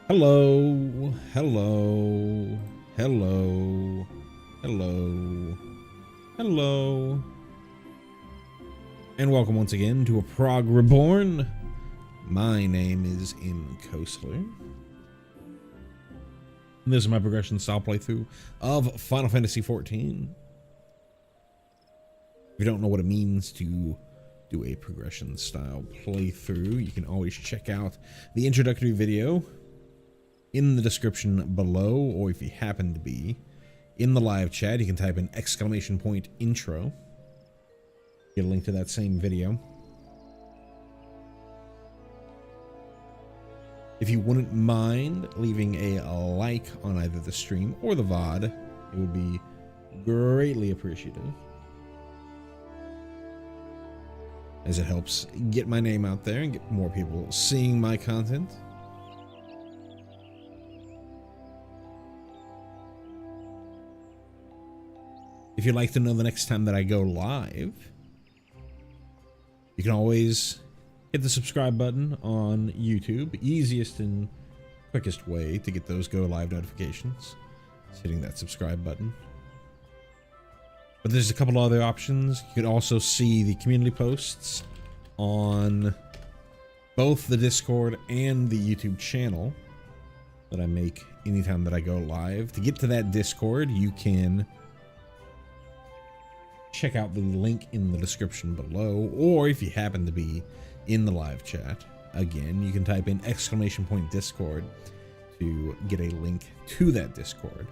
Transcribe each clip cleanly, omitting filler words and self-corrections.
Hello, hello, hello, hello, hello, and welcome once again to a Prog Reborn. My name is Kosler. This is my progression style playthrough of Final Fantasy XIV. If you don't know what it means to do a progression style playthrough, you can always check out the introductory video in the description below, or if you happen to be in the live chat, you can type in !intro. Get a link to that same video. If you wouldn't mind leaving a like on either the stream or the VOD, it would be greatly appreciated, as it helps get my name out there and get more people seeing my content. If you'd like to know the next time that I go live, you can always hit the subscribe button on YouTube. Easiest and quickest way to get those go live notifications is hitting that subscribe button. But there's a couple other options. You can also see the community posts on both the Discord and the YouTube channel that I make anytime that I go live. To get to that Discord, you can check out the link in the description below, or if you happen to be in the live chat, again, you can type in !Discord to get a link to that Discord,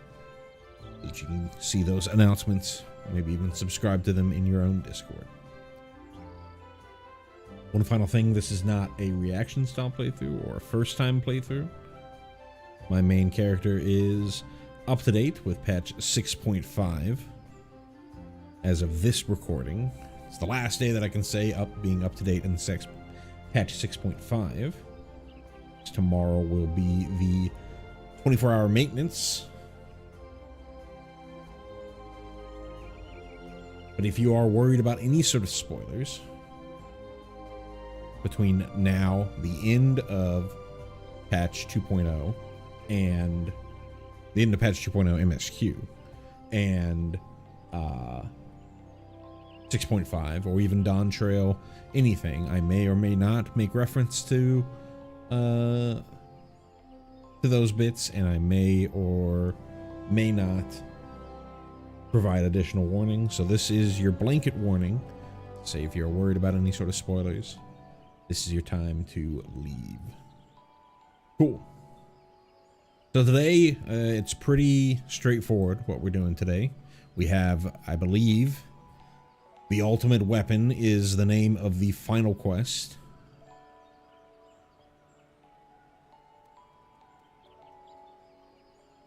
so that you can see those announcements, maybe even subscribe to them in your own Discord. One final thing, this is not a reaction style playthrough or a first time playthrough. My main character is up to date with patch 6.5. As of this recording. It's the last day that I can say being up to date in patch 6.5. Tomorrow will be the 24-hour maintenance. But if you are worried about any sort of spoilers between now, the end of patch 2.0 and the end of patch 2.0 MSQ and 6.5, or even Dawn Trail, anything, I may or may not make reference to those bits, and I may or may not provide additional warning. So this is your blanket warning. Say if you're worried about any sort of spoilers, this is your time to leave. Cool. So today, it's pretty straightforward what we're doing today. We have, I believe, the ultimate weapon is the name of the final quest.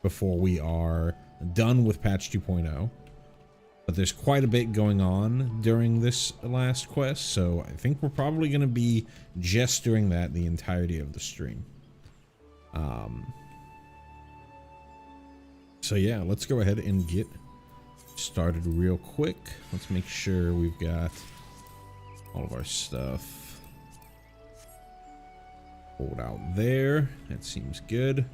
Before we are done with patch 2.0. But there's quite a bit going on during this last quest, so I think we're probably going to be just doing that the entirety of the stream. So yeah, let's go ahead and get started real quick. Let's make sure we've got all of our stuff pulled out there. That seems good.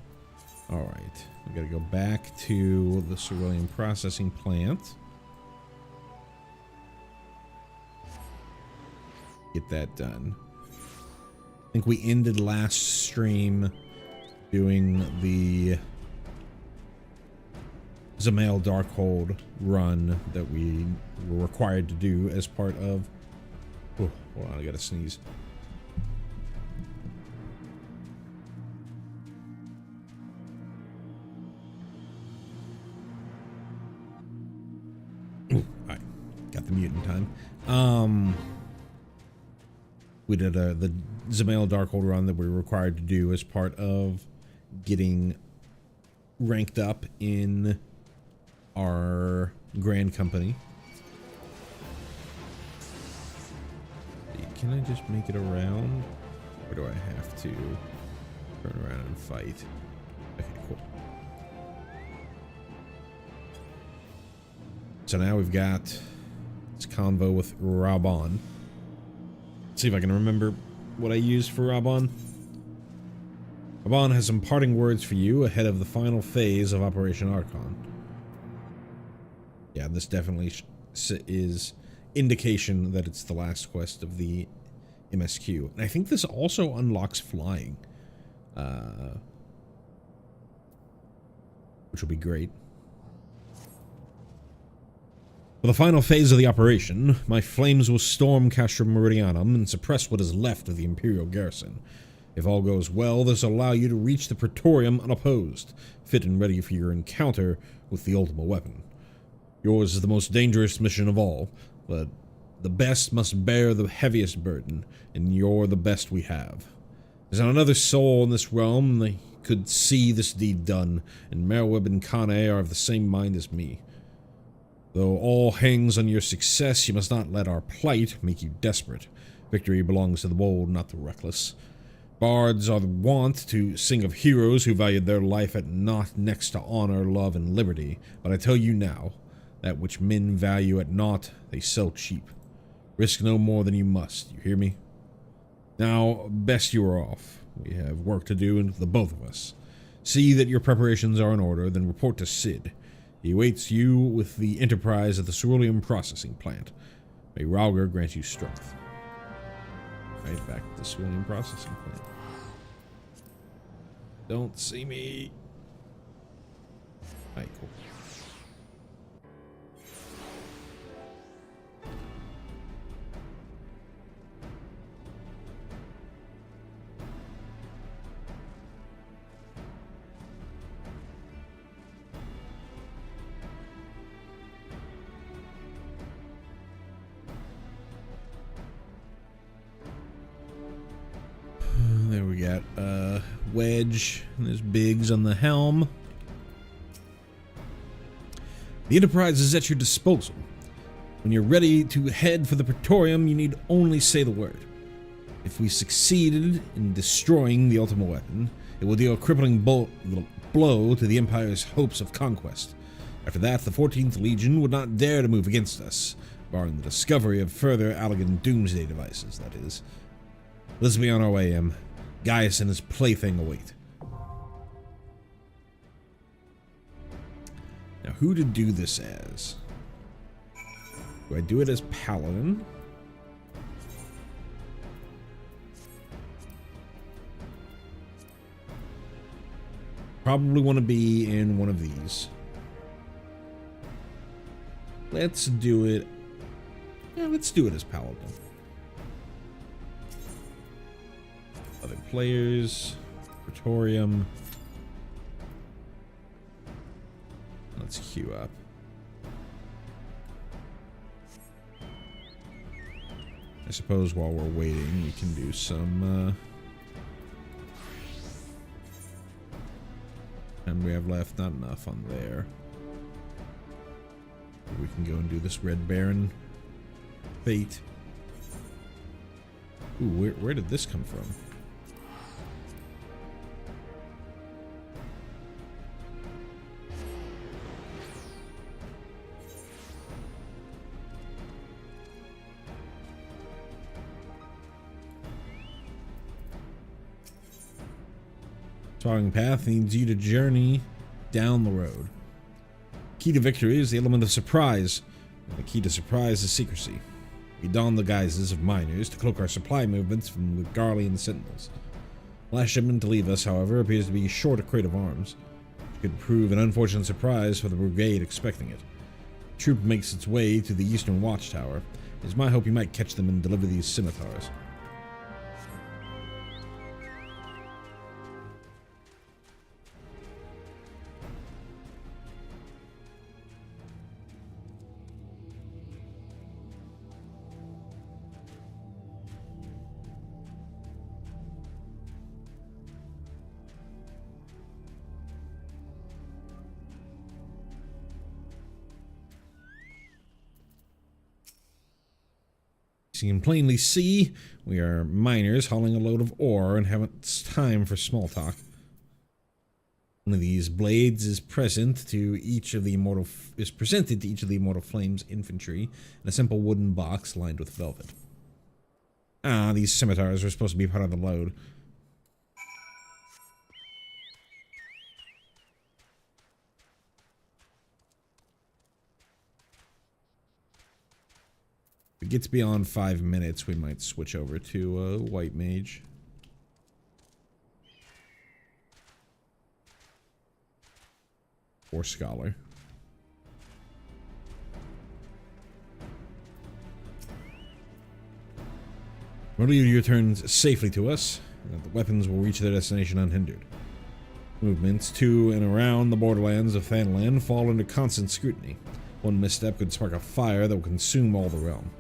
All right, we got to go back to the cerulean processing plant. Get that done. I think we ended last stream doing the Zamail Darkhold run that we were required to do as part of... Oh, hold on, I gotta sneeze. Alright, got the mute in time. We did the Zamail Darkhold run that we were required to do as part of getting ranked up in our grand company. Can I just make it around, or do I have to turn around and fight? Okay, cool. So now we've got this convo with Rabon. Let's see if I can remember what I used for Rabon. Aban has some parting words for you ahead of the final phase of Operation Archon. Yeah, this definitely is indication that it's the last quest of the MSQ. And I think this also unlocks flying. Which will be great. For the final phase of the operation, my flames will storm Castrum Meridianum and suppress what is left of the Imperial garrison. If all goes well, this will allow you to reach the Praetorium unopposed, fit and ready for your encounter with the ultimate weapon. Yours is the most dangerous mission of all, but the best must bear the heaviest burden, and you're the best we have. There's not another soul in this realm that could see this deed done, and Merweb and Kane are of the same mind as me. Though all hangs on your success, you must not let our plight make you desperate. Victory belongs to the bold, not the reckless. Bards are wont to sing of heroes who valued their life at naught next to honor, love, and liberty, but I tell you now, that which men value at naught, they sell cheap. Risk no more than you must, you hear me? Now, best you are off. We have work to do, and the both of us. See that your preparations are in order, then report to Sid. He awaits you with the Enterprise at the ceruleum processing plant. May Rauger grant you strength. Right back at the ceruleum processing plant. Don't see me. Alright, cool. There we got Wedge, and there's Biggs on the helm. The Enterprise is at your disposal. When you're ready to head for the Praetorium, you need only say the word. If we succeeded in destroying the ultimate weapon, it will deal a crippling blow to the Empire's hopes of conquest. After that, the 14th Legion would not dare to move against us, barring the discovery of further Allagan doomsday devices, that is. Let's be on our way, Em. Gaius and his plaything await. Now, who to do this as? Do I do it as Paladin? Probably want to be in one of these. Let's do it. Yeah, let's do it as Paladin. Other players. Praetorium. Let's queue up. I suppose while we're waiting, we can do some, and we have left not enough on there. We can go and do this Red Baron fate. Ooh, where did this come from? Following path needs you to journey down the road. Key to victory is the element of surprise, and the key to surprise is secrecy. We don the guises of miners to cloak our supply movements from the Garlean sentinels. Last shipment to leave us, however, appears to be short a crate of arms, which could prove an unfortunate surprise for the brigade expecting it. The troop makes its way to the eastern watchtower. It is my hope you might catch them and deliver these scimitars. As you can plainly see, we are miners hauling a load of ore and haven't time for small talk. One of these blades is presented to each of the immortal flames infantry in a simple wooden box lined with velvet. Ah, these scimitars are supposed to be part of the load. it gets beyond 5 minutes, we might switch over to White Mage. Or Scholar. Remember your turns safely to us, and the weapons will reach their destination unhindered. Movements to and around the borderlands of Thanalan fall under constant scrutiny. One misstep could spark a fire that will consume all the realm.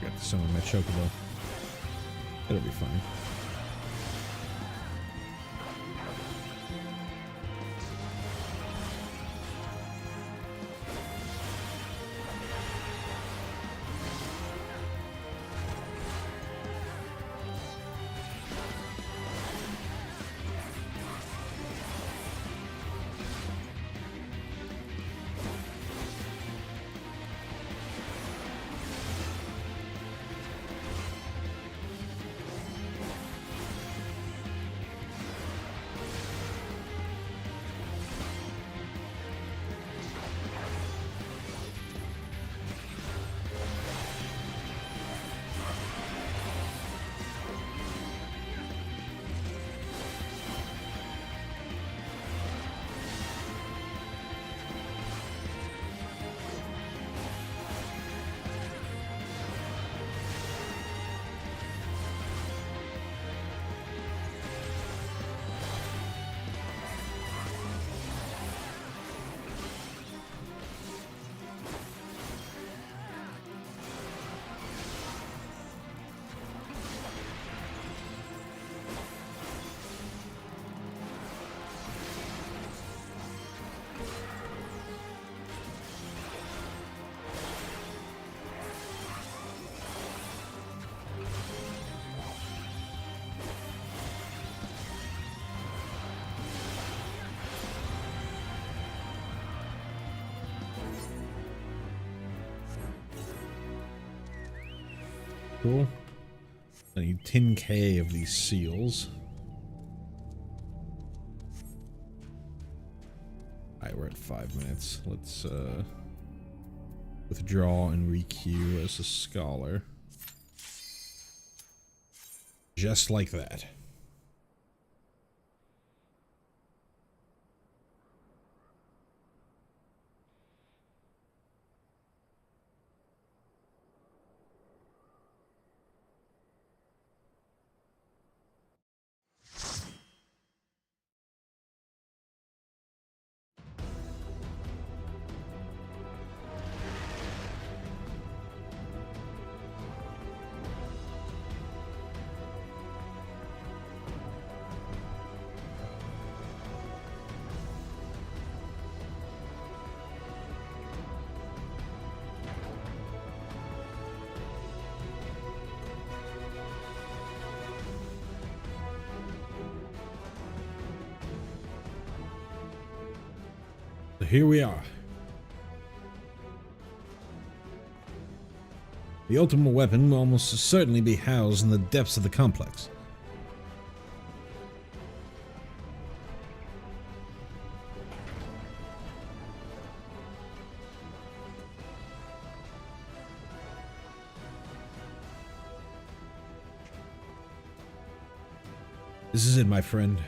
Got to summon my chocobo. It'll be fine. Cool. I need 10k of these seals. Alright, we're at 5 minutes. Let's withdraw and requeue as a scholar. Just like that. So here we are. The ultimate weapon will almost certainly be housed in the depths of the complex. This is it, my friend.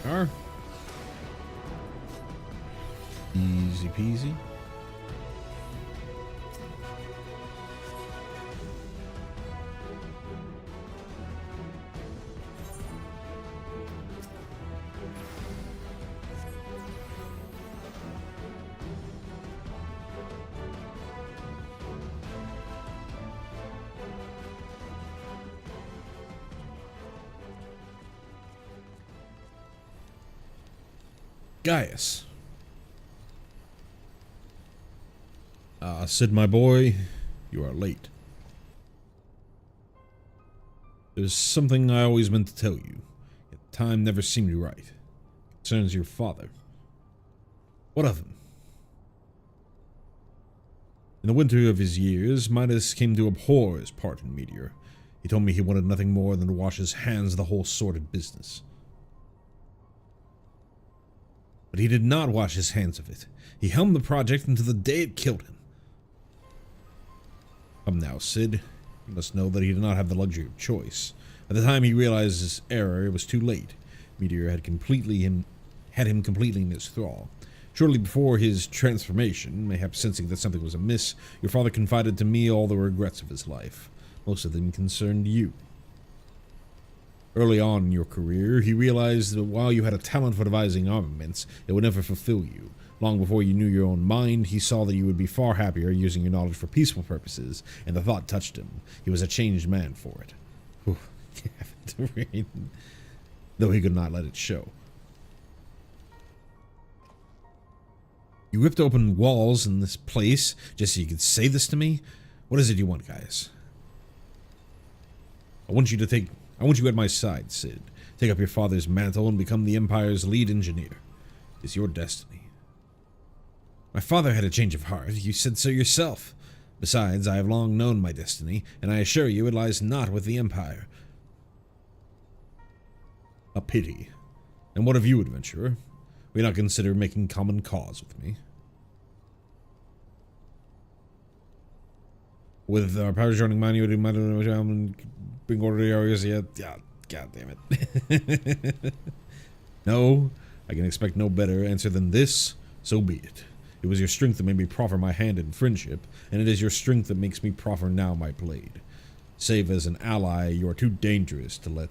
Are. Easy peasy. Gaius. Sid, my boy, you are late. There's something I always meant to tell you, yet time never seemed right. It concerns your father. What of him? In the winter of his years, Midas came to abhor his part in Meteor. He told me he wanted nothing more than to wash his hands of the whole sordid business. But he did not wash his hands of it. He helmed the project until the day it killed him. Come now, Sid. You must know that he did not have the luxury of choice. By the time he realized his error, it was too late. Meteor had him completely in his thrall. Shortly before his transformation, mayhap sensing that something was amiss, your father confided to me all the regrets of his life. Most of them concerned you. Early on in your career, he realized that while you had a talent for devising armaments, it would never fulfill you. Long before you knew your own mind, he saw that you would be far happier using your knowledge for peaceful purposes, and the thought touched him. He was a changed man for it. Though he could not let it show. You ripped open walls in this place just so you could say this to me? What is it you want, guys? I want you at my side, Sid. Take up your father's mantle and become the Empire's lead engineer. It's your destiny. My father had a change of heart. You said so yourself. Besides, I have long known my destiny, and I assure you it lies not with the Empire. A pity. And what of you, adventurer? We not consider making common cause with me. With our powers joining mine, you would bring order to areas yet. Yeah, god damn it. No, I can expect no better answer than this, so be it. It was your strength that made me proffer my hand in friendship, and it is your strength that makes me proffer now my blade. Save as an ally, you are too dangerous to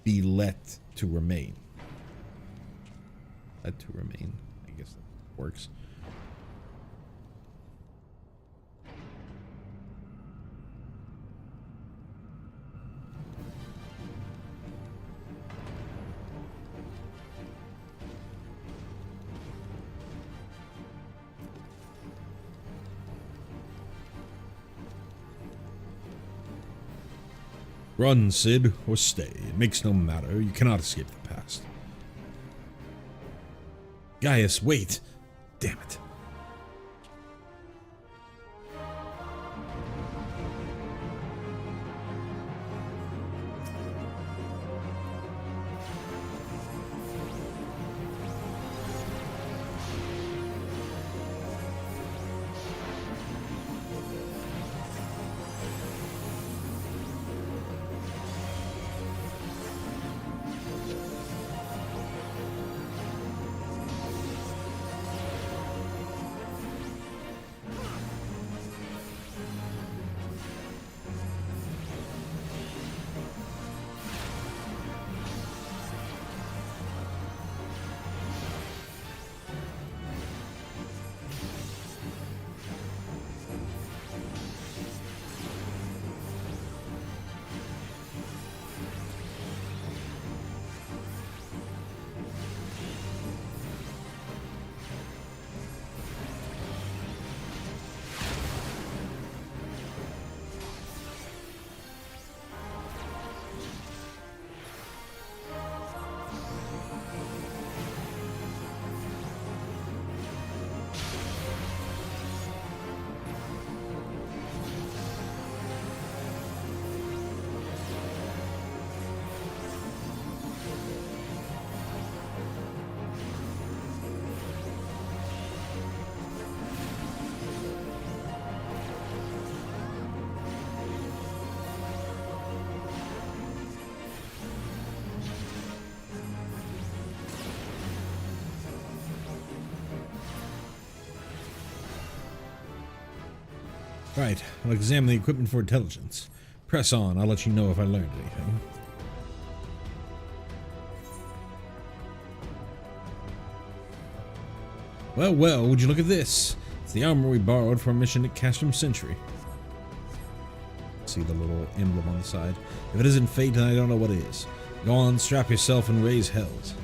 be let to remain. Let to remain. I guess that works. Run, Sid, or stay. It makes no matter. You cannot escape the past. Gaius, wait! Damn it. Right, I'll examine the equipment for intelligence. Press on, I'll let you know if I learned anything. Well, well, would you look at this? It's the armor we borrowed for a mission at Castrum Century. See the little emblem on the side. If it isn't fate, then I don't know what is. Go on, strap yourself and raise hells.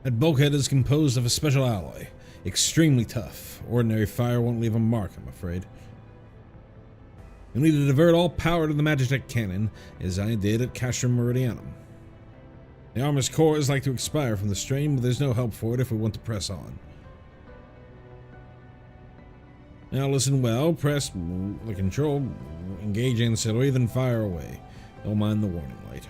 That bulkhead is composed of a special alloy. Extremely tough. Ordinary fire won't leave a mark, I'm afraid. You'll need to divert all power to the Magitech cannon, as I did at Castrum Meridianum. The armor's core is like to expire from the strain, but there's no help for it if we want to press on. Now listen well, press the control, engage ancillary, then fire away. Don't mind the warning light.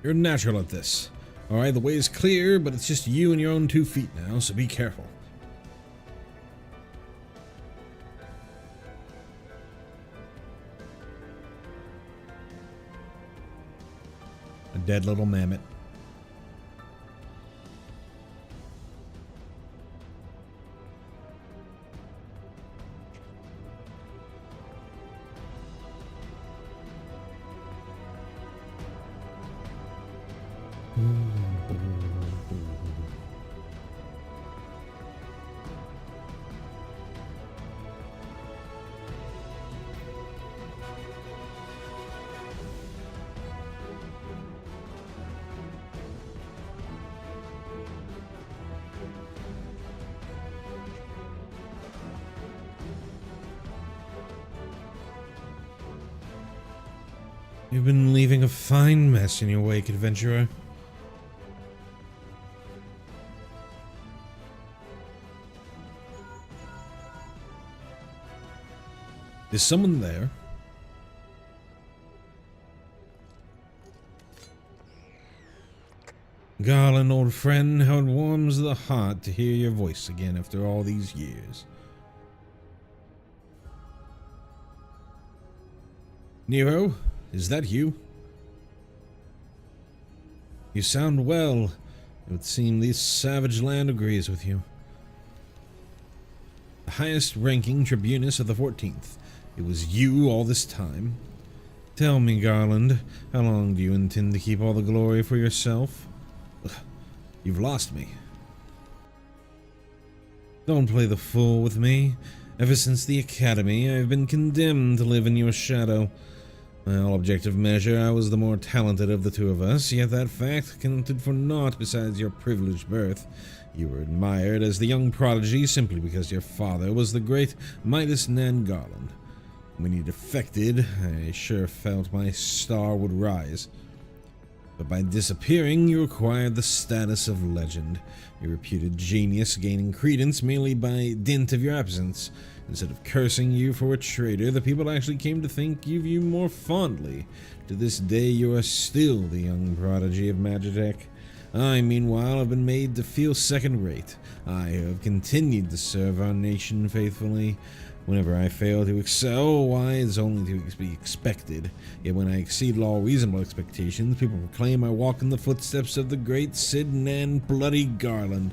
You're natural at this. Alright, the way is clear, but it's just you and your own 2 feet now, so be careful. A dead little mammoth. You've been leaving a fine mess in your wake, adventurer. Is someone there? Garland, old friend, how it warms the heart to hear your voice again after all these years. Nero, is that you? You sound well. It would seem this savage land agrees with you. The highest ranking tribunus of the 14th. It was you all this time. Tell me, Garland, how long do you intend to keep all the glory for yourself? Ugh, you've lost me. Don't play the fool with me. Ever since the academy, I've been condemned to live in your shadow. By all objective measure, I was the more talented of the two of us, yet that fact counted for naught besides your privileged birth. You were admired as the young prodigy simply because your father was the great Midas Nan Garland. When you defected, I sure felt my star would rise. But by disappearing, you acquired the status of legend, your reputed genius gaining credence merely by dint of your absence. Instead of cursing you for a traitor, the people actually came to think of you more fondly. To this day, you are still the young prodigy of Magitech. I, meanwhile, have been made to feel second-rate. I have continued to serve our nation faithfully. Whenever I fail to excel, why, it's only to be expected. Yet when I exceed all reasonable expectations, people proclaim I walk in the footsteps of the great Sid Nan Bloody Garland.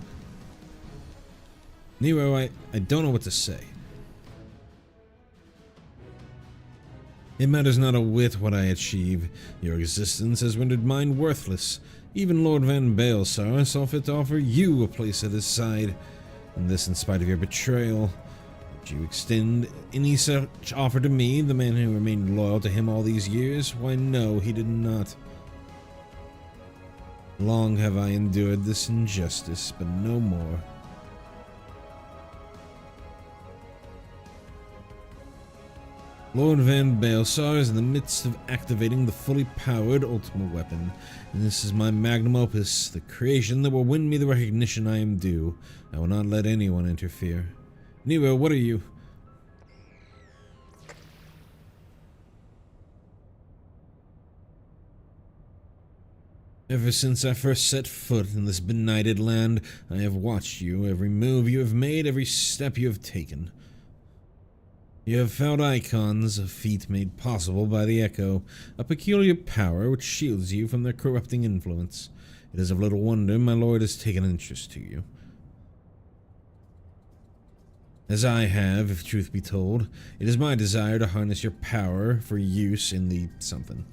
Nero, I don't know what to say. It matters not a whit what I achieve. Your existence has rendered mine worthless. Even Lord Van Baelsar saw fit to offer you a place at his side, and this in spite of your betrayal. Would you extend any such offer to me, the man who remained loyal to him all these years? Why, no, he did not. Long have I endured this injustice, but no more. Lord Van Baelsar is in the midst of activating the fully powered ultimate weapon, and this is my magnum opus, the creation that will win me the recognition I am due. I will not let anyone interfere. Nero, what are you? Ever since I first set foot in this benighted land, I have watched you, every move you have made, every step you have taken. You have found icons, a feat made possible by the Echo, a peculiar power which shields you from their corrupting influence. It is of little wonder my lord has taken an interest to you. As I have, if truth be told, it is my desire to harness your power for use in the something.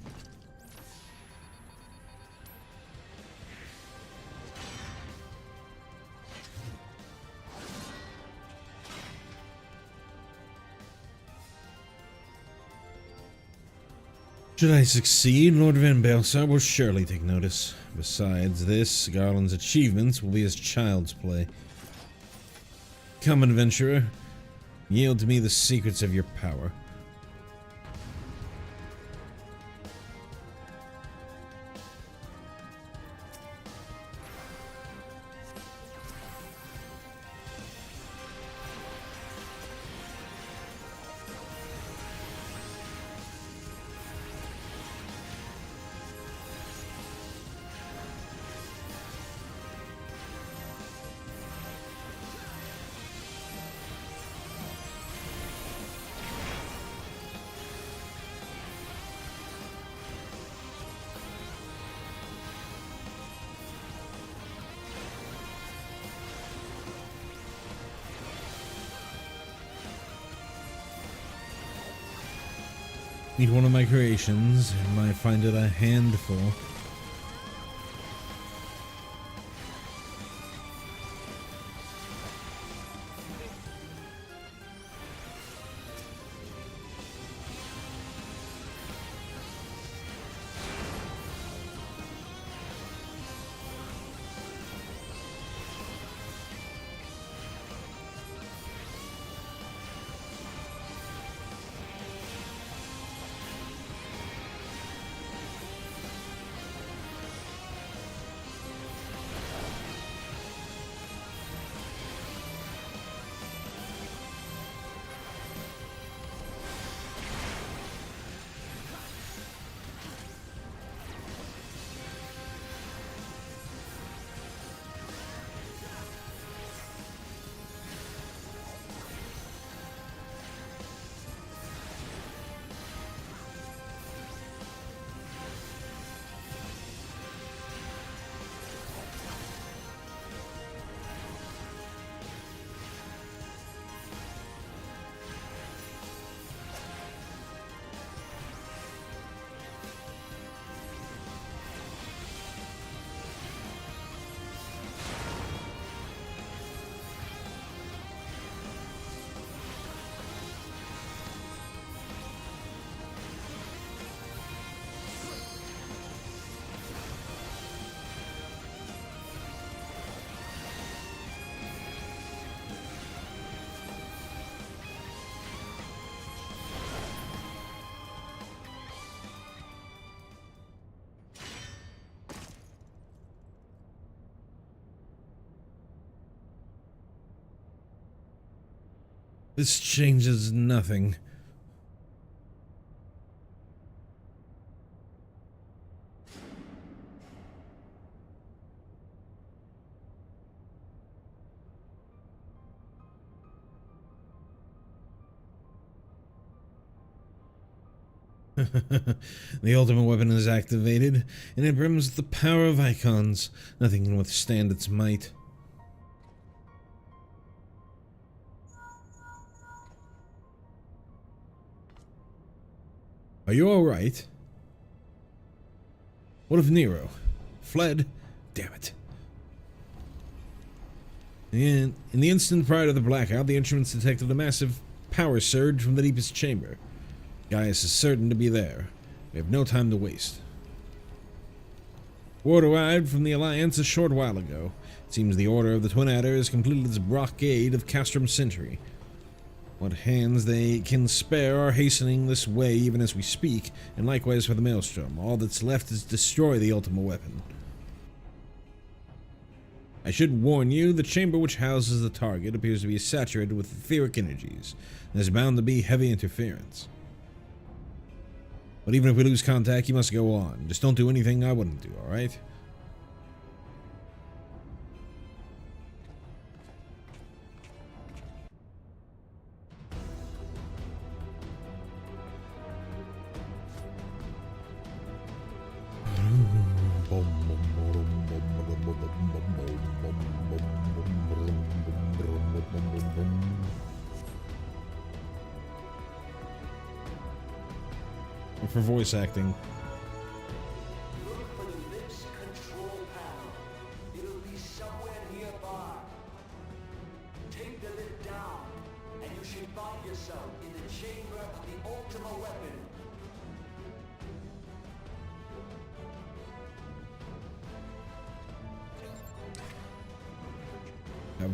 Should I succeed, Lord Van Belsar will surely take notice. Besides this, Garland's achievements will be his child's play. Come, adventurer. Yield to me the secrets of your power. Meet one of my creations, and might find it a handful. This changes nothing. The ultimate weapon is activated, and it brims with the power of icons. Nothing can withstand its might. Are you alright? What of Nero? Fled? Damn it. In the instant prior to the blackout, the instruments detected a massive power surge from the deepest chamber. Gaius is certain to be there. We have no time to waste. Word arrived from the Alliance a short while ago. It seems the Order of the Twin Adder has completed its blockade of Castrum Sentry. What hands they can spare are hastening this way even as we speak, and likewise for the Maelstrom. All that's left is destroy the ultimate weapon. I should warn you, the chamber which houses the target appears to be saturated with etheric energies. There's bound to be heavy interference. But even if we lose contact, you must go on. Just don't do anything I wouldn't do, alright? for voice acting. Look for the lips control panel. It'll be somewhere nearby. Take the lid down, and you should find yourself in the chamber of the Ultima weapon.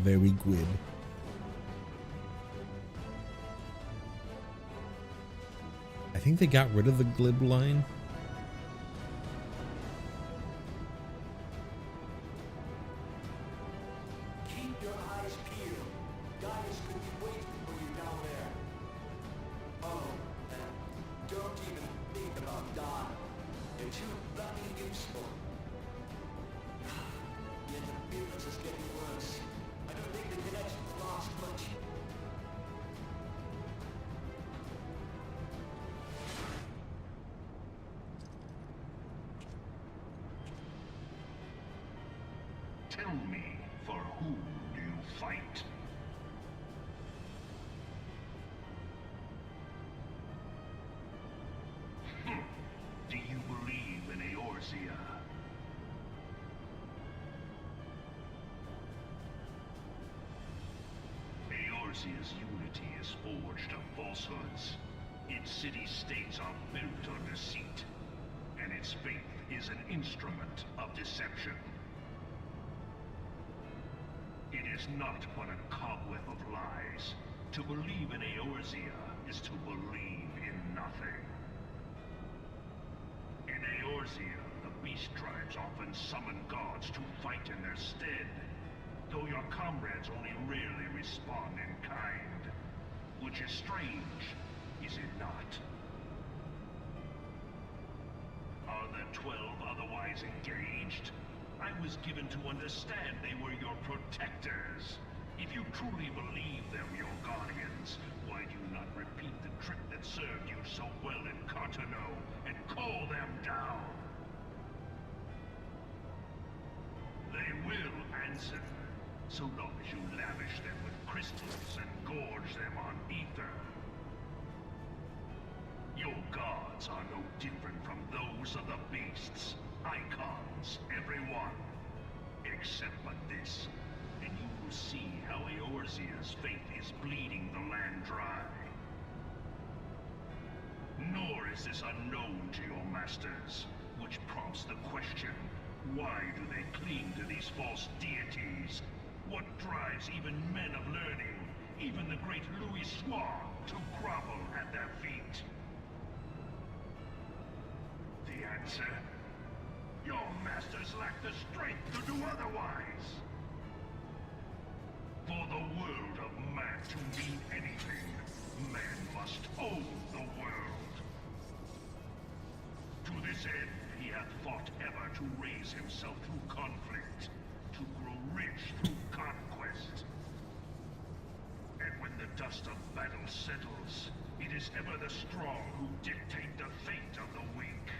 Very good. I think they got rid of the glib line. Keep your eyes peeled. Guys could be waiting for you down there. Oh, and don't even think about dying. They're too bloody useful. Yet the business is getting worse. I don't think the connection lasts much. Tell me, for whom do you fight? Do you believe in Eorzea? Eorzea's unity is forged of falsehoods. Its city-states are built on deceit, and its faith is an instrument of deception. It is not but a cobweb of lies. To believe in Eorzea is to believe in nothing. In Eorzea, the beast tribes often summon gods to fight in their stead, though your comrades only rarely respond in kind. Which is strange, is it not? Are the 12 otherwise engaged? I was given to understand they were your protectors. If you truly believe them your guardians, why do you not repeat the trick that served you so well in Cartano and call them down? They will answer, so long as you lavish them with crystals and gorge them on ether. Your gods are no different from those of the beasts. Icons, everyone. Except but this, and you will see how Eorzea's faith is bleeding the land dry. Nor is this unknown to your masters, which prompts the question, why do they cling to these false deities? What drives even men of learning, even the great Louis Swan, to grovel at their feet? The answer? Your masters lack the strength to do otherwise. For the world of man to mean anything, man must own the world. To this end, he hath fought ever to raise himself through conflict, to grow rich through conquest. And when the dust of battle settles, it is ever the strong who dictate the fate of the weak.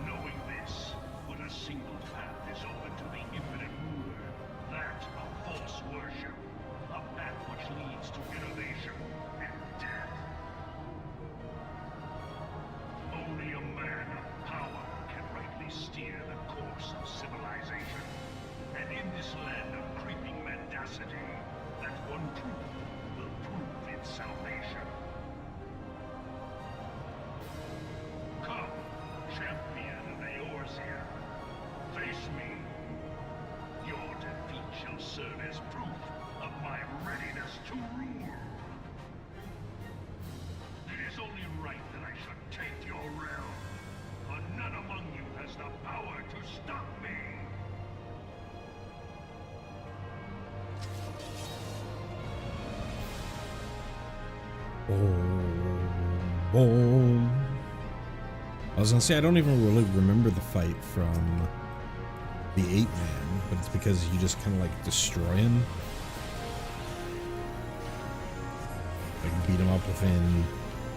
Knowing this, but a single path is open to the infinite ruler, that of false worship, a path which leads to innovation and death. Only a man of power can rightly steer the course of civilization, and in this land of creeping mendacity, that one truth will prove its salvation. Come, champion of Eorzea, face me. Your defeat shall serve as proof of my readiness to rule. It is only right that I should take your realm, for none among you has the power to stop me. Boom. I was gonna say, I don't even really remember the fight from the 8-man, but it's because you just kind of like destroy him. Like beat him up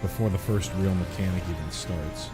before the first real mechanic even starts.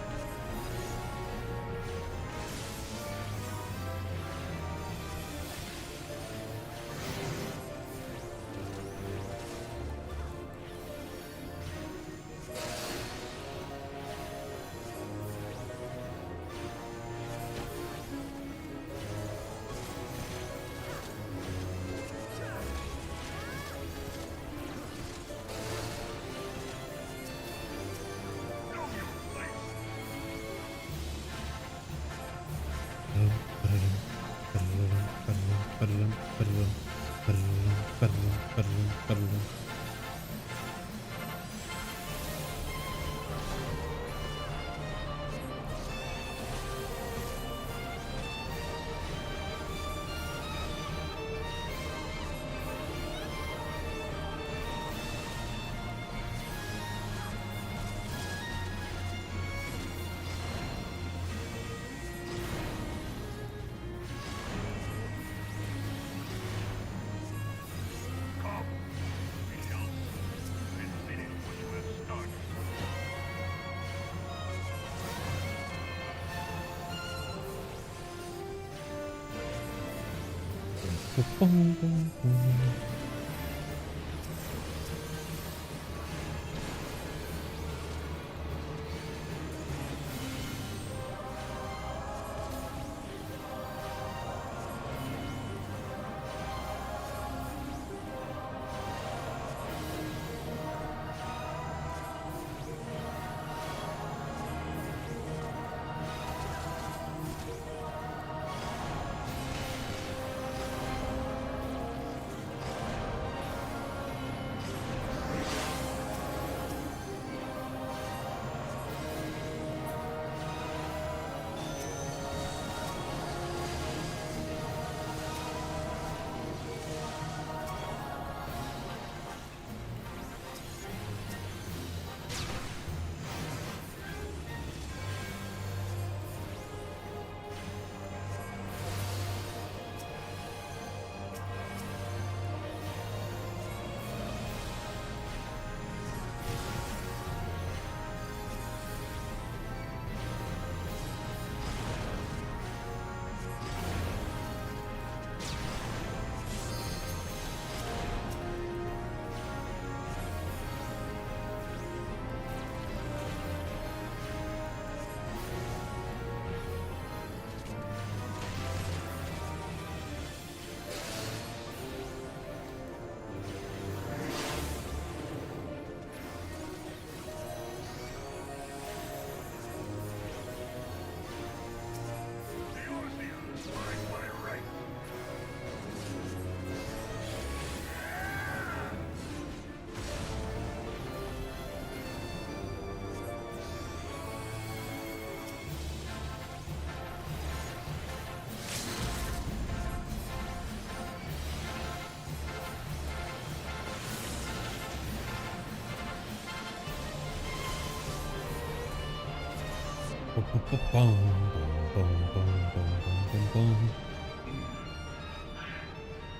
Come, we shall soon finish what you have started.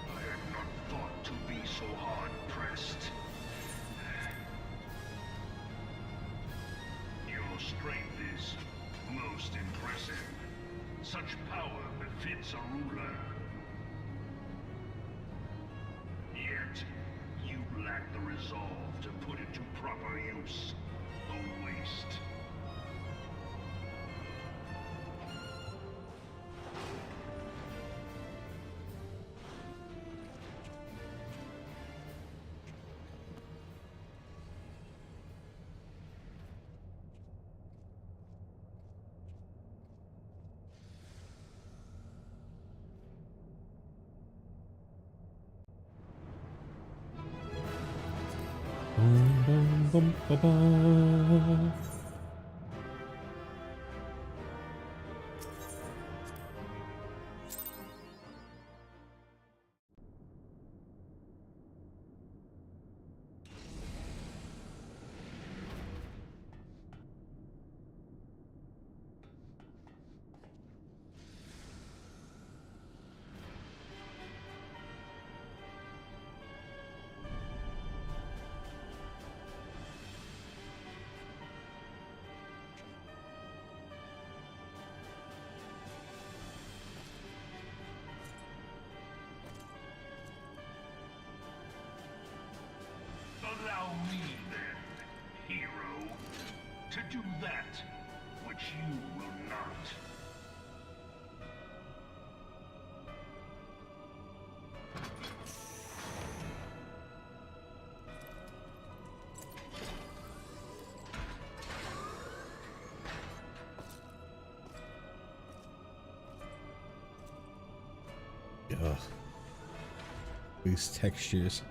I had not thought to be so hard-pressed. Your strength is most impressive. Such power befits a ruler. Yet, you lack the resolve to put it to proper use. A waste. Allow me then, hero, to do that which you will not. Ugh. These textures.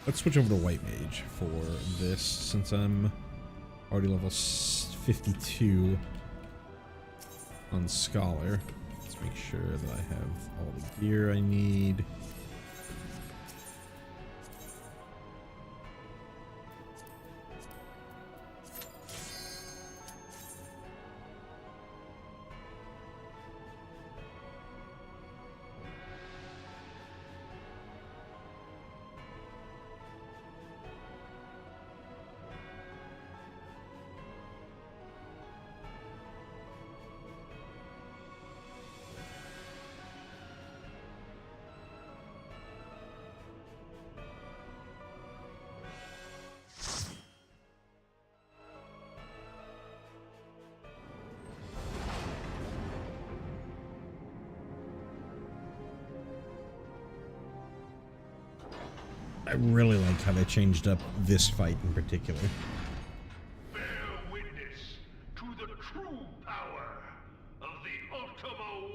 Let's switch over to White Mage for this, since I'm already level 52 on Scholar. Let's make sure that I have all the gear I need. I really liked how they changed up this fight in particular. Bear witness to the true power of the Ultima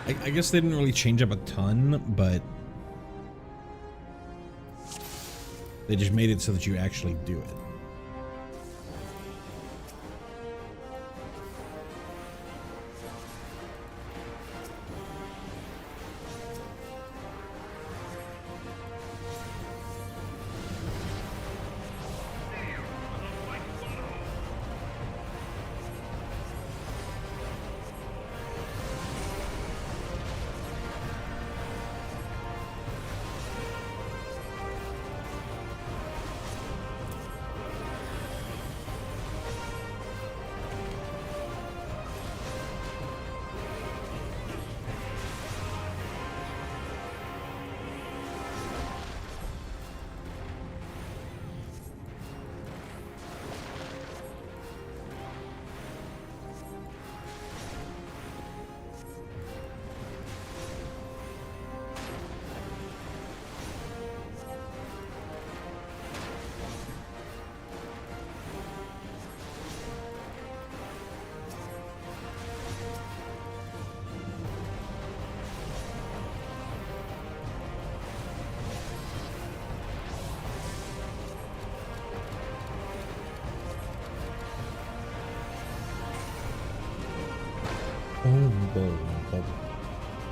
weapon. I guess they didn't really change up a ton, but they just made it so that you actually do it.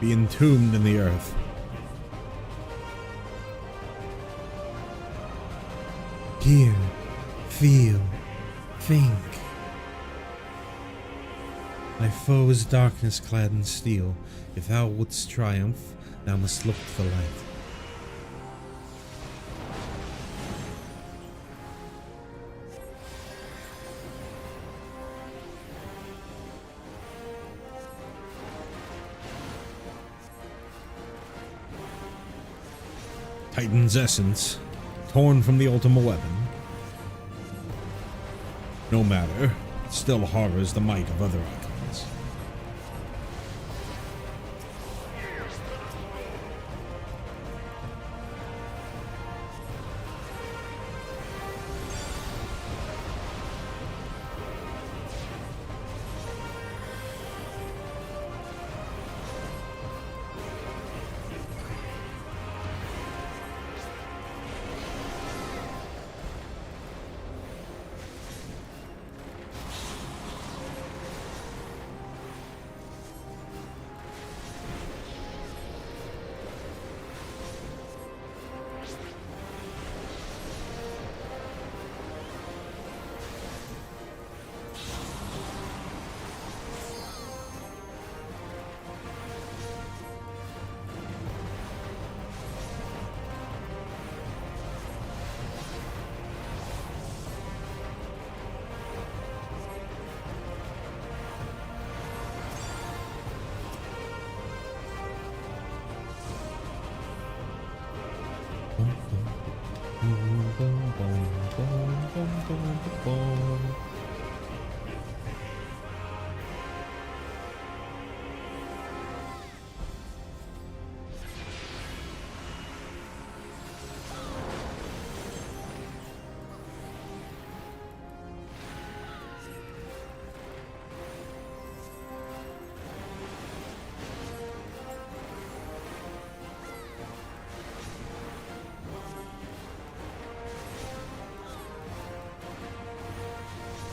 Be entombed in the earth. Hear, feel, think. Thy foe is darkness clad in steel. If thou wouldst triumph, thou must look to the light. Titan's essence, torn from the Ultima weapon. No matter, it still harbors the might of other icons.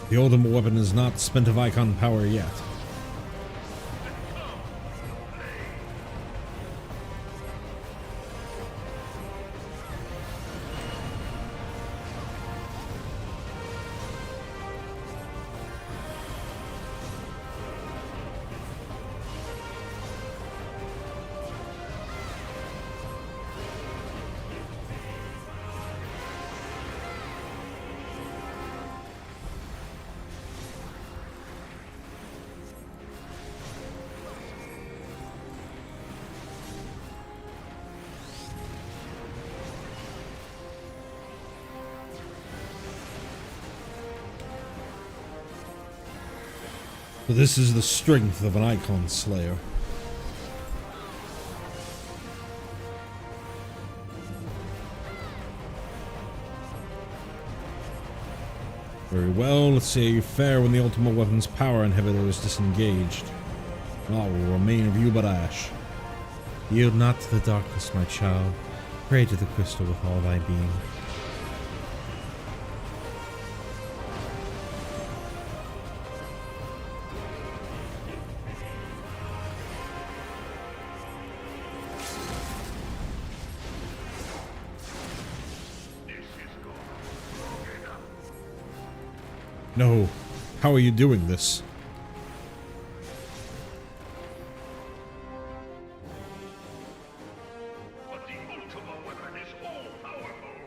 The ultimate weapon is not spent of icon power yet. So this is the strength of an icon slayer. Very well, let's see how you fare when the ultimate weapon's power inhibitor is disengaged. All will remain of you but ash. Yield not to the darkness, my child. Pray to the crystal with all thy being. No, how are you doing this? But the ultimate weapon is all-powerful.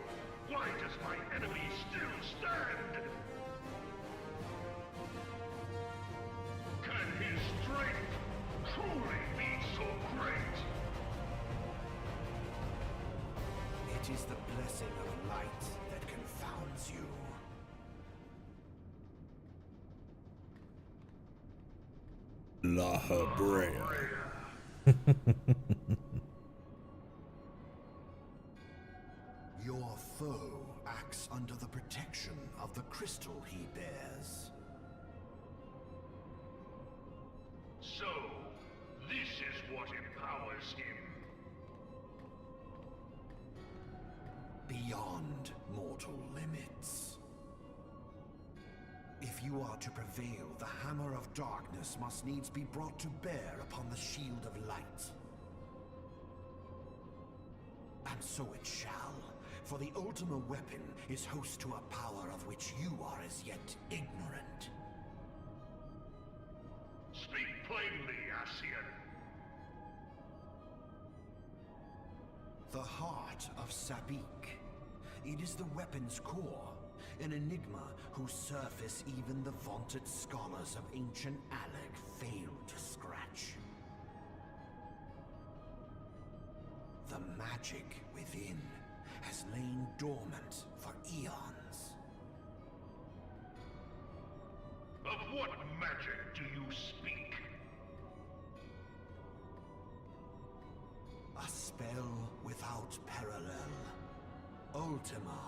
Why does my enemy still stand? Can his strength truly be so great? It is the blessing of light that confounds you. La Habrea. Your foe acts under the protection of the crystal he bears. So, this is what empowers him. Beyond mortal limits. If you are to prevail, the hammer of darkness must needs be brought to bear upon the shield of light. And so it shall, for the ultimate weapon is host to a power of which you are as yet ignorant. Speak plainly, Ascian. The heart of Sabik. It is the weapon's core, an enigma whose surface even the vaunted scholars of ancient Alec failed to scratch. The magic within has lain dormant for eons. Of what magic do you speak? A spell without parallel. Ultima.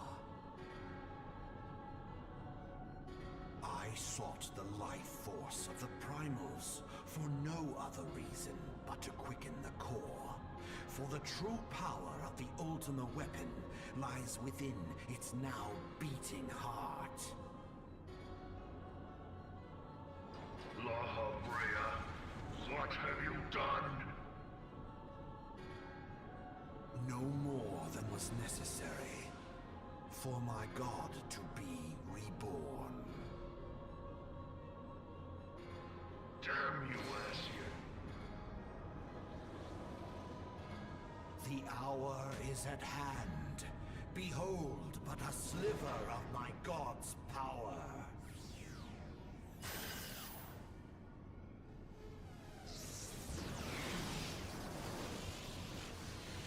I sought the life force of the primals for no other reason but to quicken the core. For the true power of the Ultima weapon lies within its now beating heart. La Habrea, what have you done? No more than was necessary for my god to be reborn. Damn you, Ascian. The hour is at hand. Behold but a sliver of my god's power.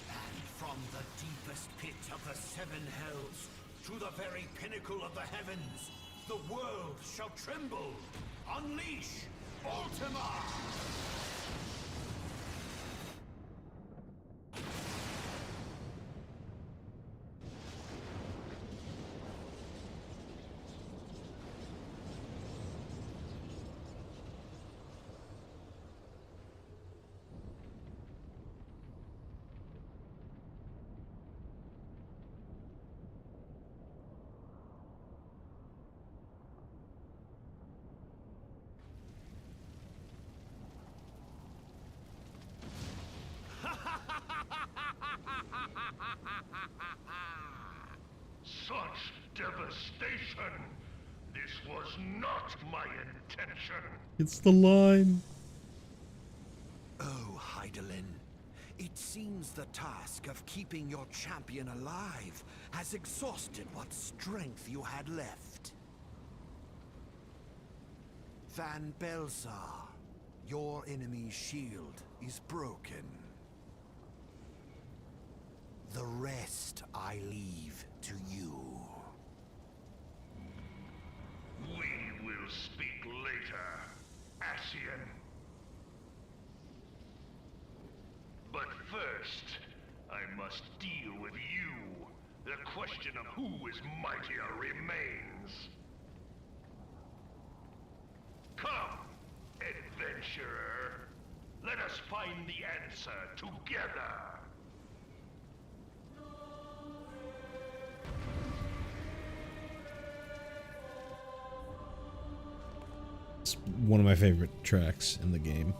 And from the deepest pit of the seven hells to the very pinnacle of the heavens, the world shall tremble. Unleash Ultima! devastation. This was not my intention. It's the line. Oh, Heidelin. It seems the task of keeping your champion alive has exhausted what strength you had left. Van Belsar, your enemy's shield is broken. The rest I leave to you. We will speak later, Ascian. But first, I must deal with you. The question of who is mightier remains. Come, adventurer. Let us find the answer together. It's one of my favorite tracks in the game.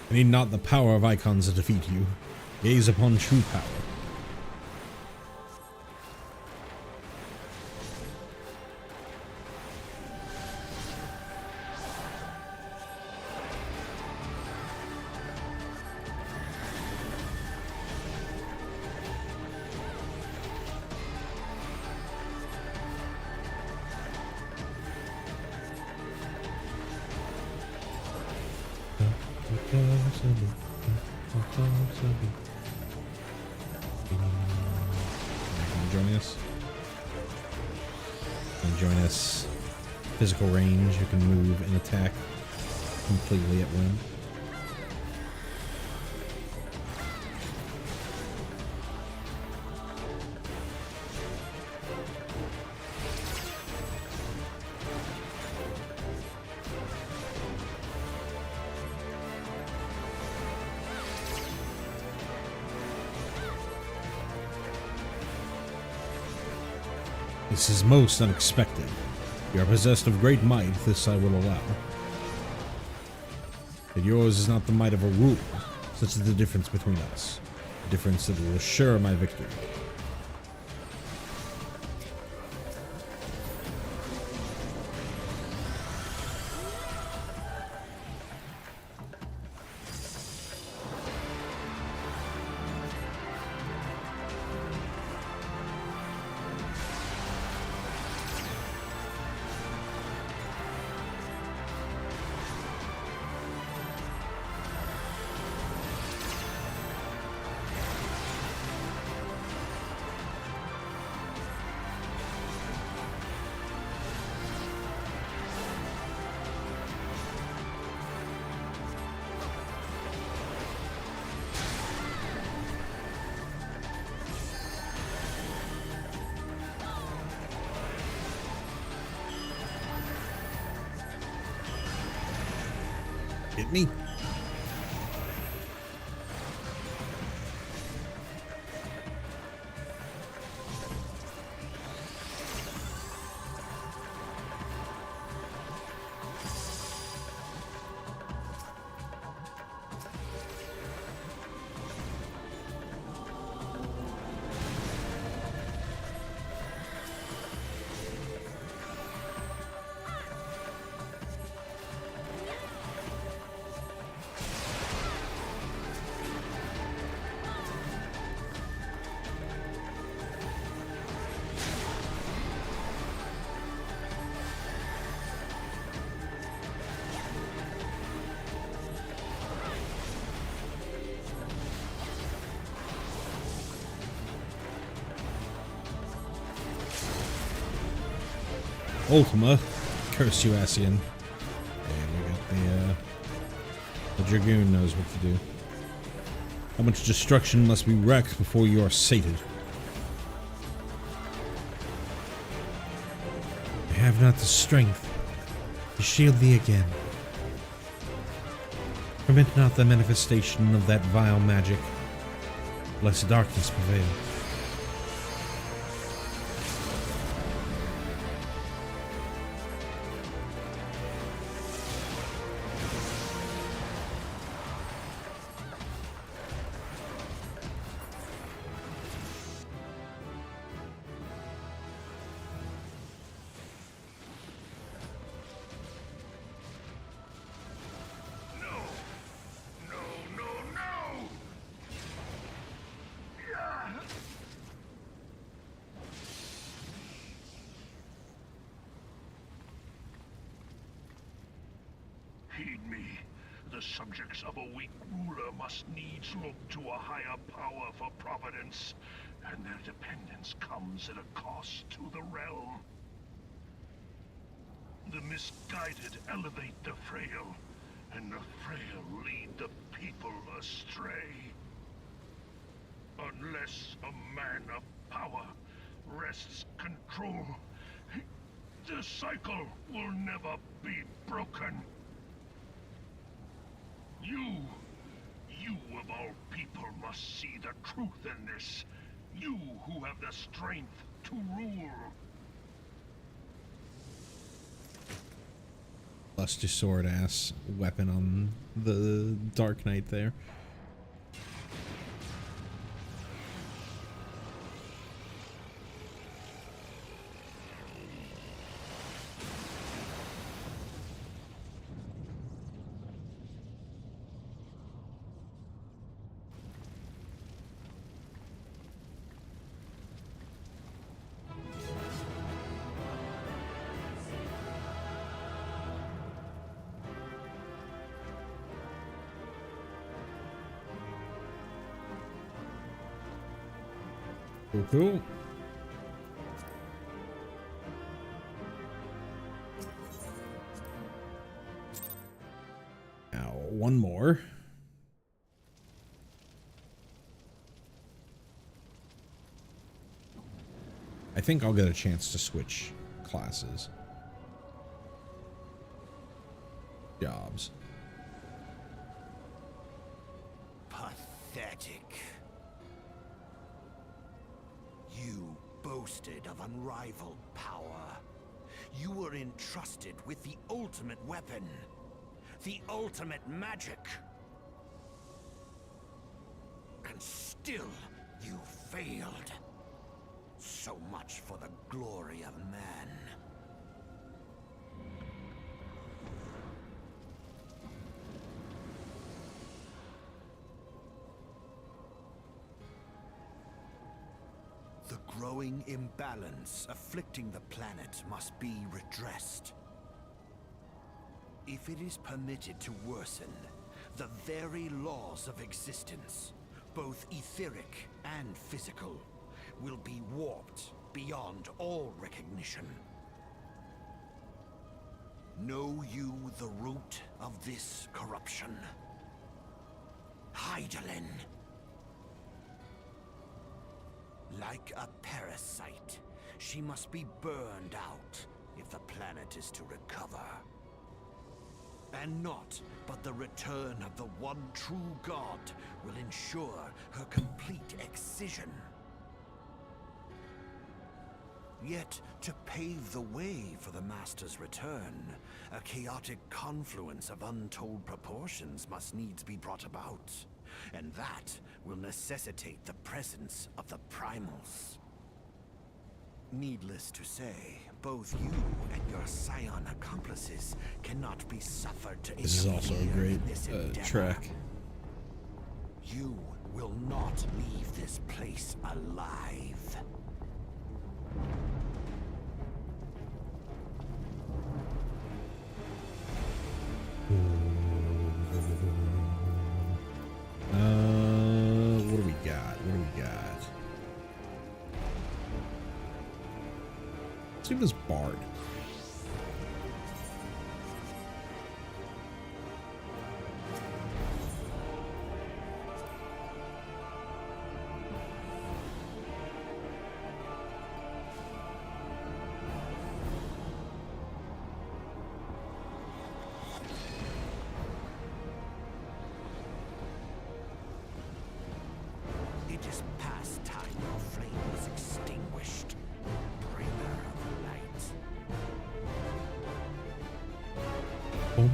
I need not the power of icons to defeat you. Gaze upon true power. Joining us. And join us. Physical range, you can move and attack completely at whim. This is most unexpected. You are possessed of great might, this I will allow. But yours is not the might of a rule, such is the difference between us. A difference that will assure my victory. Hit me. Ultima. Curse you, Asian. And we got the Dragoon knows what to do. How much destruction must be wreaked before you are sated? I have not the strength to shield thee again. Permit not the manifestation of that vile magic, lest darkness prevail. Heed me. The subjects of a weak ruler must needs look to a higher power for providence, and their dependence comes at a cost to the realm. The misguided elevate the frail, and the frail lead the people astray. Unless a man of power wrests control, the cycle will never be broken. You of all people must see the truth in this. You who have the strength to rule. Luster sword ass weapon on the Dark Knight there. Cool. Now, one more. I think I'll get a chance to switch classes. Jobs. Pathetic. You boasted of unrivaled power. You were entrusted with the ultimate weapon, the ultimate magic. And still, you failed. So much for the glory of man. The growing imbalance afflicting the planet must be redressed. If it is permitted to worsen, the very laws of existence, both etheric and physical, will be warped beyond all recognition. Know you the root of this corruption? Hydaelyn. Like a parasite, she must be burned out if the planet is to recover. And naught but the return of the one true god will ensure her complete excision. Yet, to pave the way for the Master's return, a chaotic confluence of untold proportions must needs be brought about. And that will necessitate the presence of the primals. Needless to say, both you and your scion accomplices cannot be suffered to This is also a interfere great in this endeavor. track. You will not leave this place alive. What do we got? What do we got? Let's do this bard. It is past time your flame was extinguished. Bringer of light. Boom.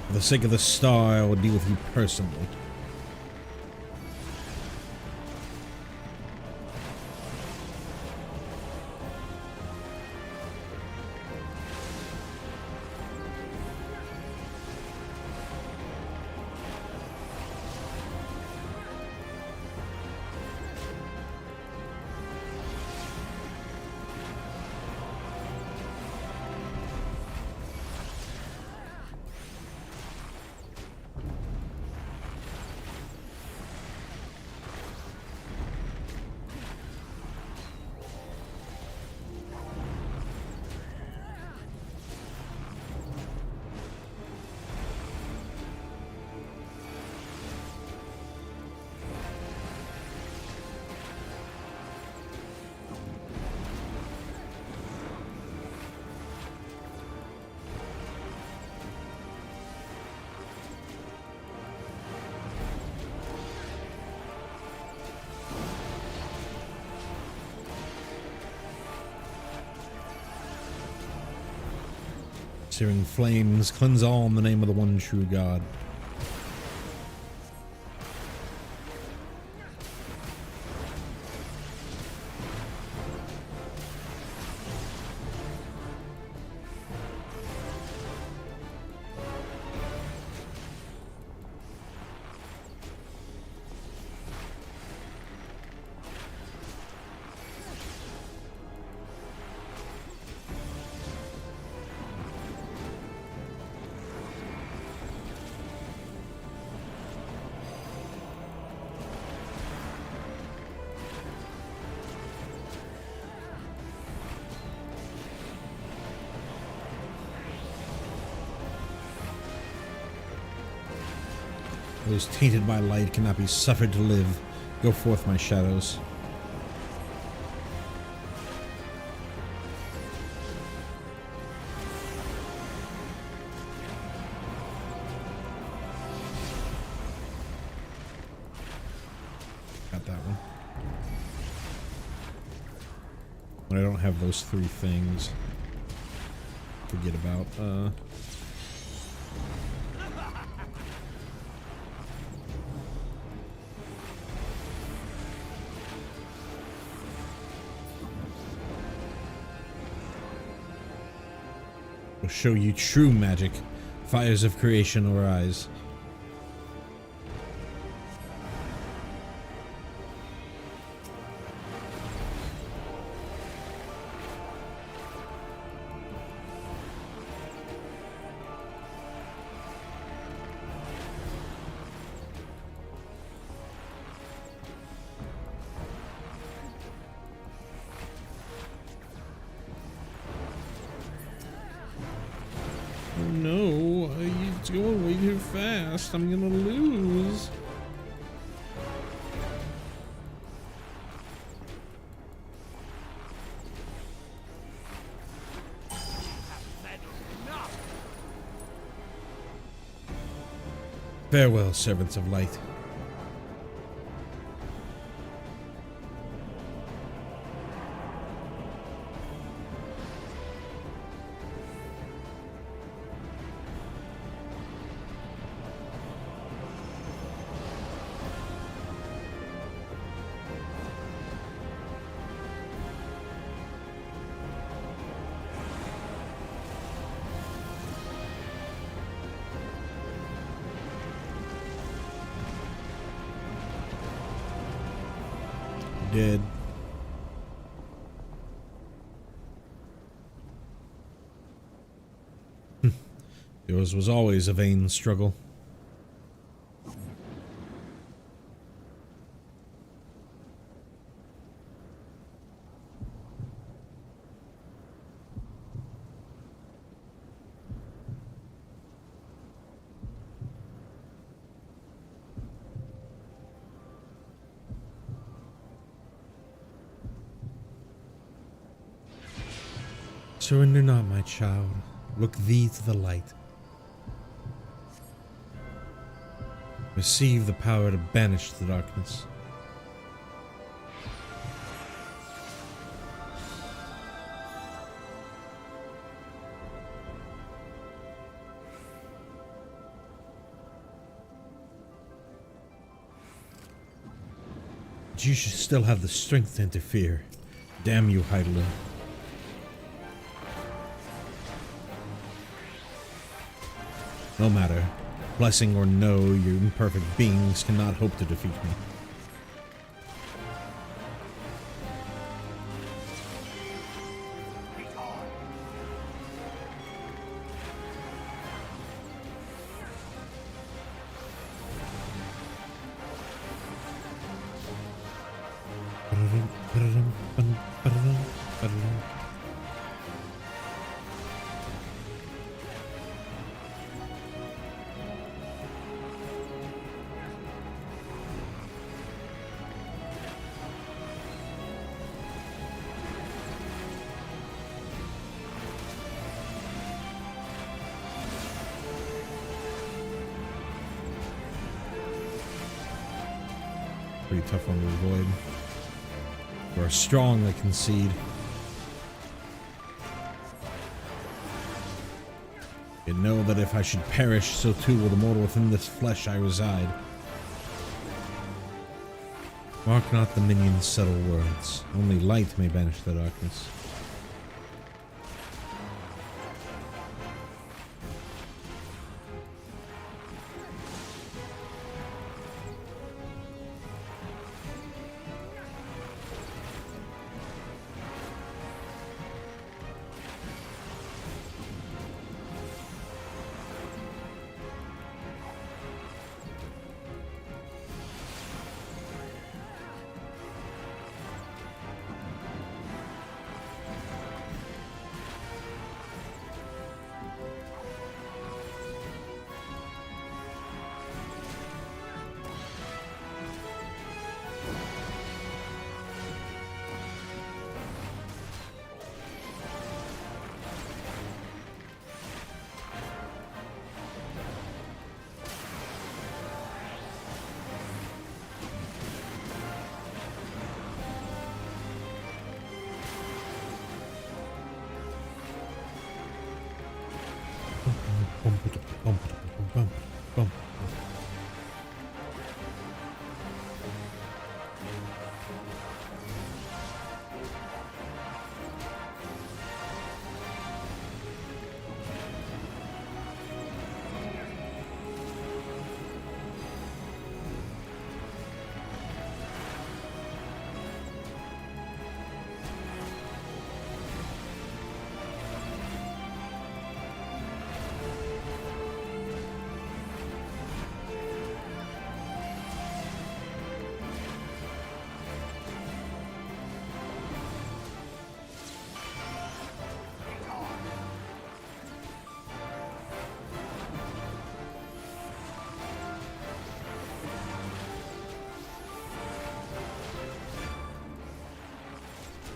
For the sake of the star, I will deal with you personally. Searing flames, cleanse all in the name of the one true God. Those tainted by light cannot be suffered to live. Go forth, my shadows. Got that one. But I don't have those three things. Forget about, will show you true magic. Fires of creation arise. No, it's going way too fast. I'm gonna lose. Farewell, servants of light. Dead. Yours was always a vain struggle. Surrender not, my child. Look thee to the light. Receive the power to banish the darkness. But you should still have the strength to interfere. Damn you, Hydaelyn. No matter. Blessing or no, your imperfect beings cannot hope to defeat me. Pretty tough one to avoid. We're strong, I concede. You know that if I should perish, so too will the mortal within this flesh I reside. Mark not the minion's subtle words. Only light may banish the darkness.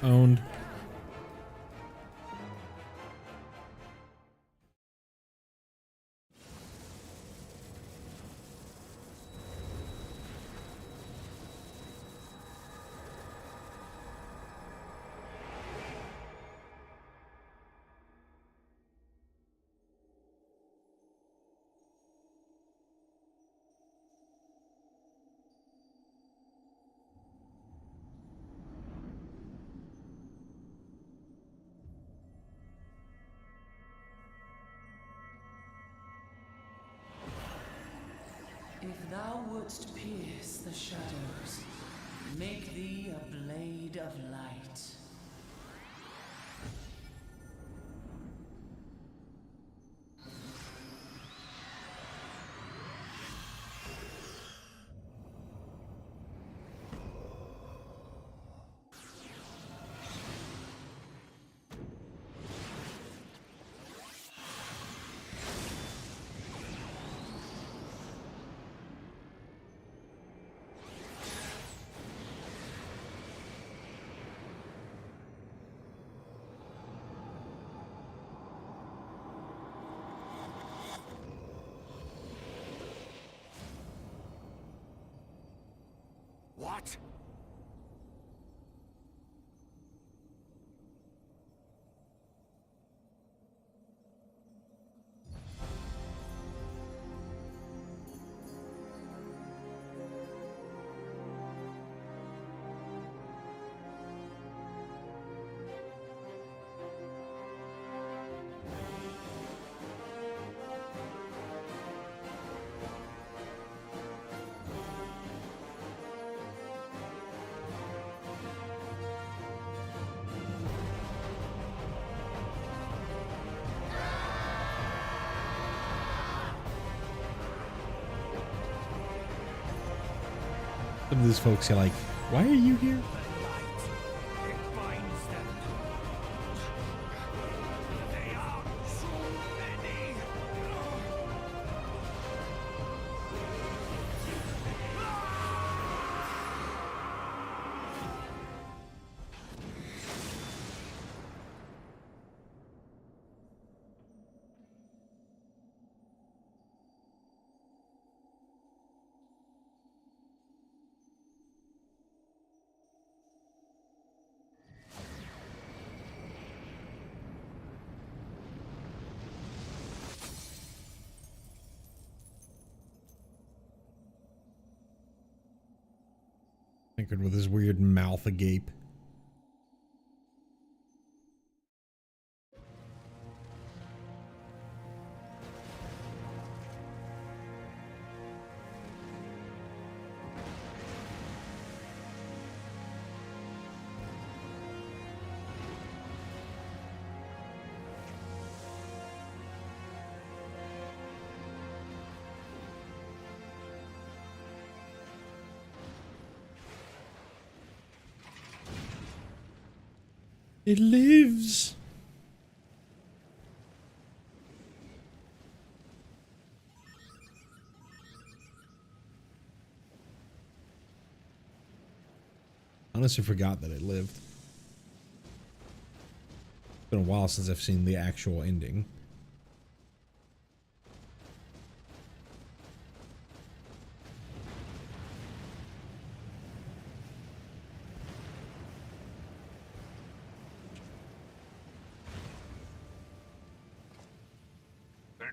Owned. If thou wouldst pierce the shadows, make thee a blade of light. What? Some of these folks are like, why are you here? It binds them. They are so many. Thinking with his weird mouth agape. It lives. Honestly forgot that it lived. It's been a while since I've seen the actual ending.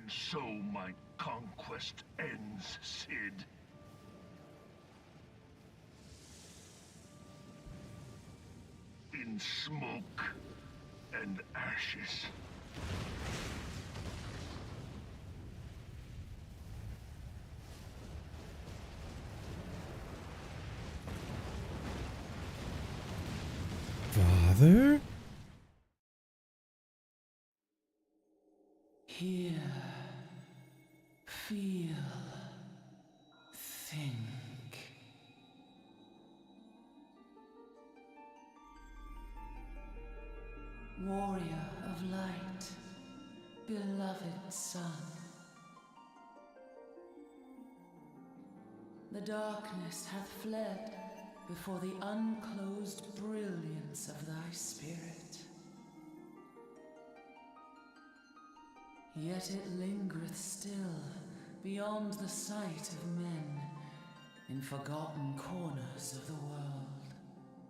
And so my conquest ends, Cid. In smoke and ashes. Father? Hear, feel, think. Warrior of light, beloved son. The darkness hath fled before the unclosed brilliance of thy spirit. Yet it lingereth still beyond the sight of men, in forgotten corners of the world.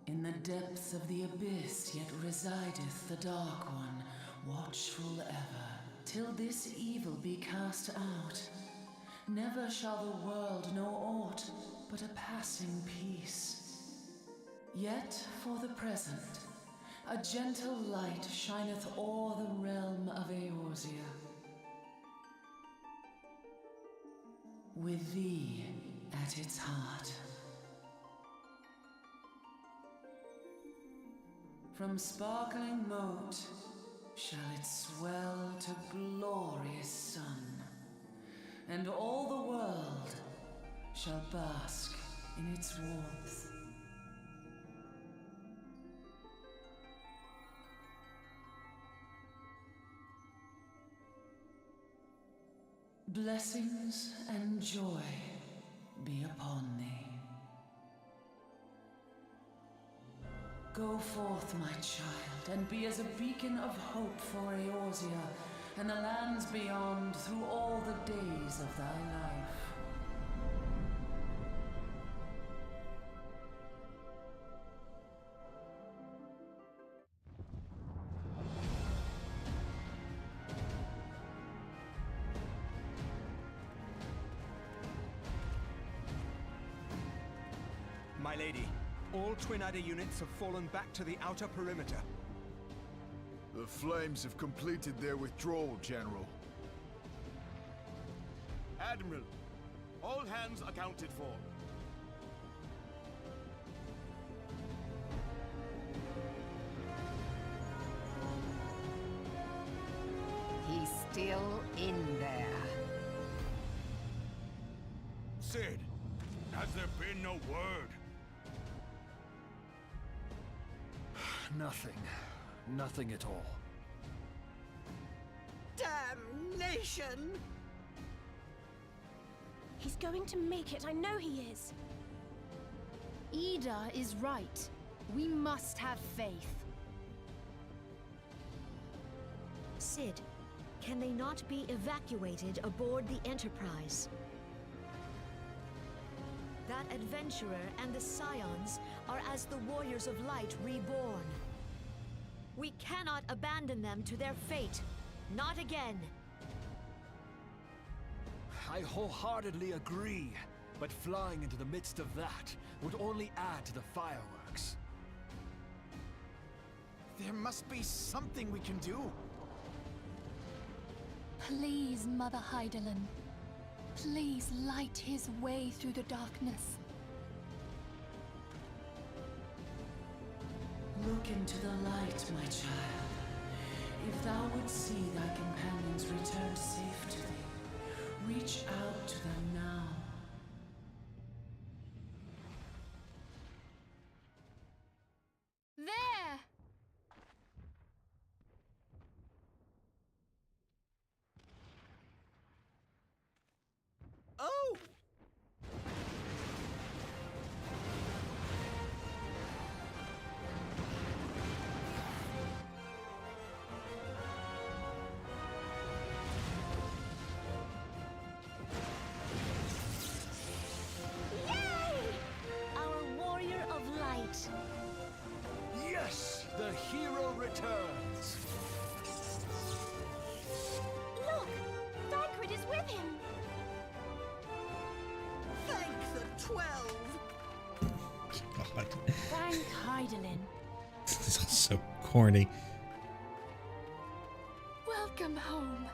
In the depths of the abyss yet resideth the Dark One, watchful ever, till this evil be cast out. Never shall the world know aught but a passing peace. Yet for the present, a gentle light shineth o'er the realm of Eorzea. With thee at its heart. From sparkling moat shall it swell to glorious sun, and all the world shall bask in its warmth. Blessings and joy be upon thee. Go forth, my child, and be as a beacon of hope for Eorzea and the lands beyond through all the days of thy life. my lady. All Twin Adder units have fallen back to the outer perimeter. The Flames have completed their withdrawal, General. Admiral, all hands accounted for. He's still in there. Sid, has there been no word? Nothing. Nothing at all. Damnation! He's going to make it, I know he is. Ida is right. We must have faith. Sid, can they not be evacuated aboard the Enterprise? That adventurer and the Scions are as the Warriors of Light reborn. We cannot abandon them to their fate. Not again. I wholeheartedly agree, but flying into the midst of that would only add to the fireworks. There must be something we can do. Please, Mother Heidelin. Please light his way through the darkness. Look into the light, my child. If thou would see thy companions return safe to thee, reach out to them now. There! Oh! Our Warrior of Light. Yes! The hero returns! Look! Thancred is with him! Thank the 12! God. Thank Heidelin. This is all so corny. Welcome home.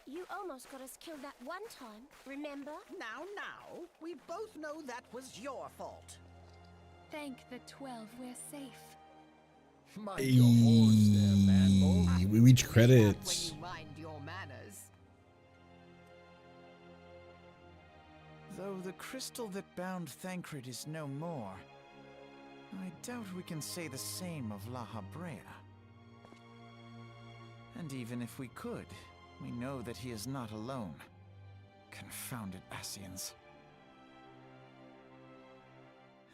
You almost got us killed that one time, remember? Now, we both know that was your fault. Thank the 12 we're safe. Mind your horns there, man. We reach credits. When you mind your manners. Though the crystal that bound Thancred is no more, I doubt we can say the same of La Habrea. And even if we could, we know that he is not alone. Confounded Ascians.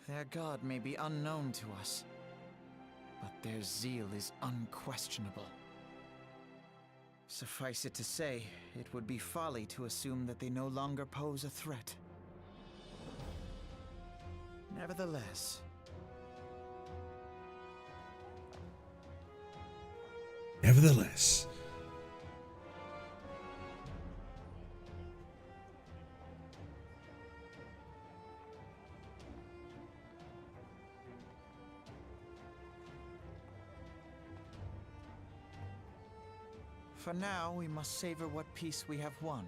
Their god may be unknown to us, but their zeal is unquestionable. Suffice it to say, it would be folly to assume that they no longer pose a threat. Nevertheless, for now, we must savor what peace we have won,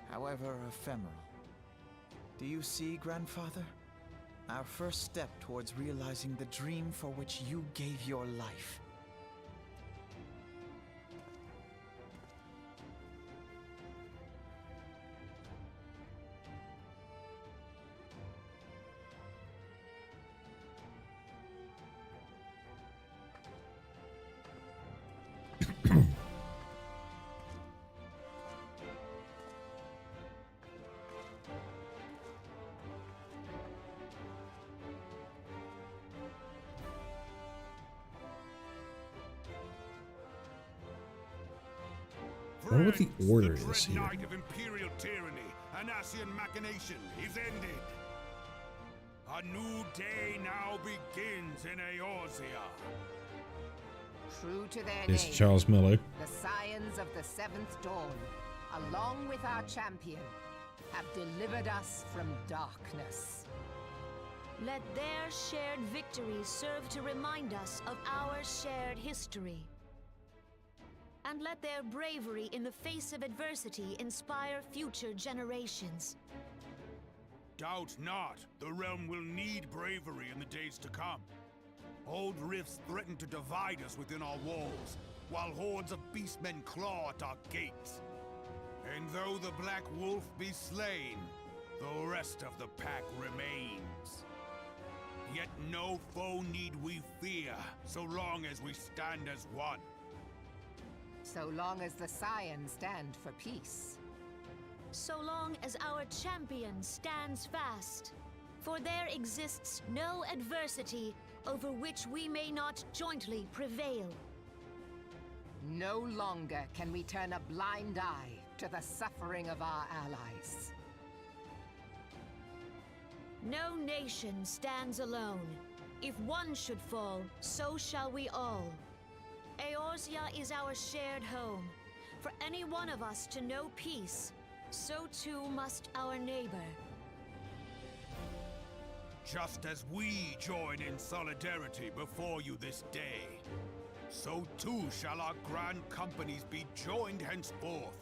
however ephemeral. Do you see, Grandfather? Our first step towards realizing the dream for which you gave your life. wonder what the Friends, order the is dread here. night of imperial tyranny and Asian machination is ended. A new day now begins in Eorzea. True to their It's name, Charles Miller. the Scions of the Seventh Dawn, along with our champion, have delivered us from darkness. Let their shared victories serve to remind us of our shared history. And let their bravery in the face of adversity inspire future generations. Doubt not, the realm will need bravery in the days to come. Old rifts threaten to divide us within our walls, while hordes of beastmen claw at our gates. And though the Black Wolf be slain, the rest of the pack remains. Yet no foe need we fear, so long as we stand as one. So long as the Scions stand for peace. So long as our champion stands fast. For there exists no adversity over which we may not jointly prevail. No longer can we turn a blind eye to the suffering of our allies. No nation stands alone. If one should fall, so shall we all. Eorzea is our shared home. For any one of us to know peace, so too must our neighbor. Just as we join in solidarity before you this day, so too shall our grand companies be joined henceforth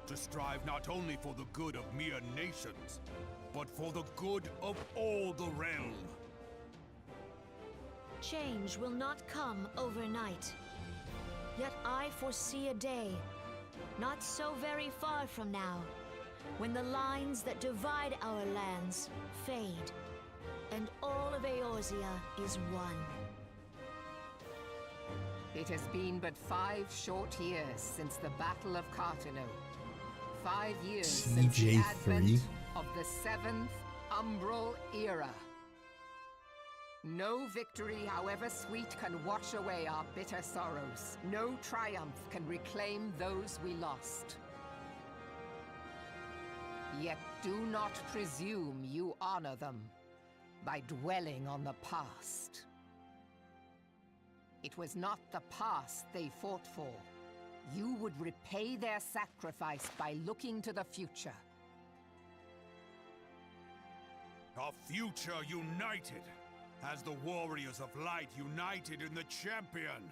to strive not only for the good of mere nations, but for the good of all the realm. Change will not come overnight. Yet I foresee a day, not so very far from now, when the lines that divide our lands fade, and all of Eorzea is one. It has been but 5 short years since the Battle of Cartano. 5 years since the TJ3? advent of the 7th Umbral Era. No victory, however sweet, can wash away our bitter sorrows. No triumph can reclaim those we lost. Yet do not presume you honor them by dwelling on the past. It was not the past they fought for. You would repay their sacrifice by looking to the future. A future united, as the warriors of light united in the champion.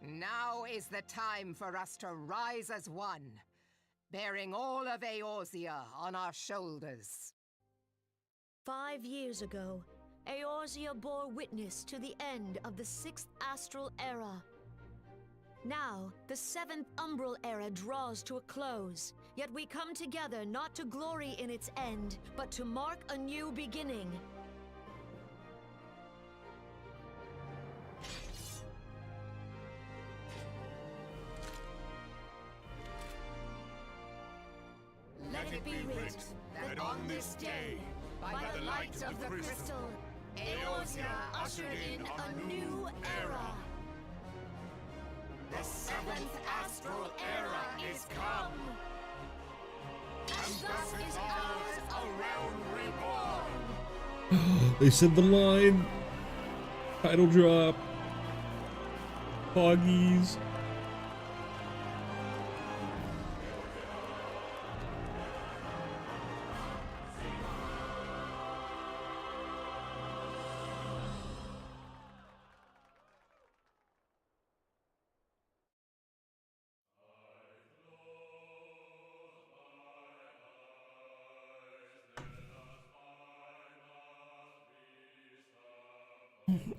Now is the time for us to rise as one, bearing all of Eorzea on our shoulders. 5 years ago, Eorzea bore witness to the end of the 6th Astral Era. Now, the 7th Umbral Era draws to a close, yet we come together not to glory in its end, but to mark a new beginning. Let it be writ that on this day, by the light of the crystal, Eorzea ushered in a new era. The 7th Astral Era is come. And thus is ours a realm reborn. They said the line. Title drop. Foggies.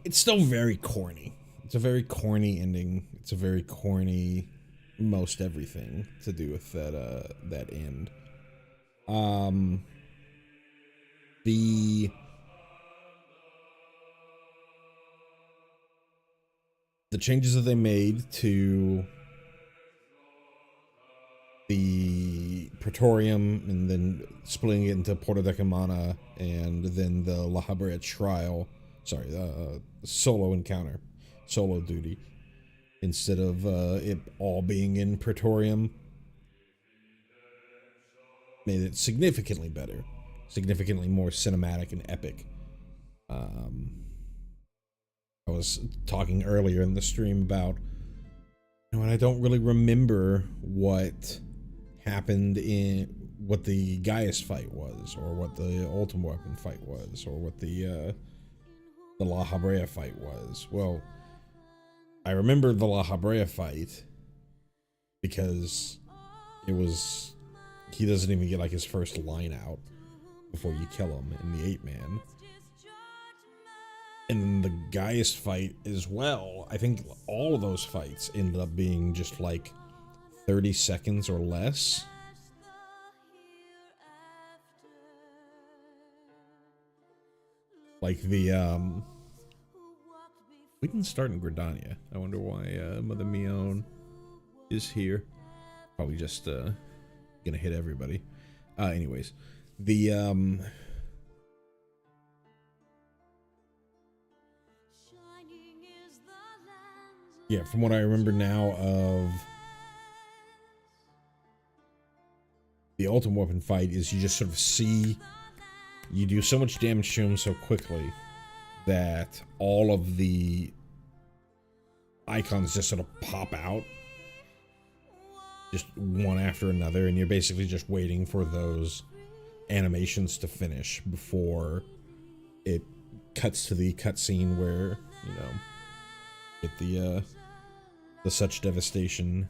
It's still very corny. It's a very corny ending. It's a very corny most everything to do with that end. The changes that they made to the Praetorium and then splitting it into Porta Decimana and then the La Habrea trial, sorry, solo encounter, solo duty. instead of it all being in Praetorium. Made it significantly better, significantly more cinematic and epic. I was talking earlier in the stream about, and I don't really remember what happened in what the Gaius fight was, or what the Ultimate Weapon fight was, or what the La Habrea fight was. Well, I remember the La Habrea fight because it was, he doesn't even get like his first line out before you kill him in the 8-man. And then the Gaius fight as well. I think all of those fights ended up being just like 30 seconds or less. Like the, we didn't start in Gridania. I wonder why Mother Mion is here. Probably just gonna hit everybody. Anyways, the yeah, from what I remember now of the Ultimate Weapon fight is you just sort of see, you do so much damage to him so quickly that all of the icons just sort of pop out, just one after another, and you're basically just waiting for those animations to finish before it cuts to the cutscene where, you know, get the such devastation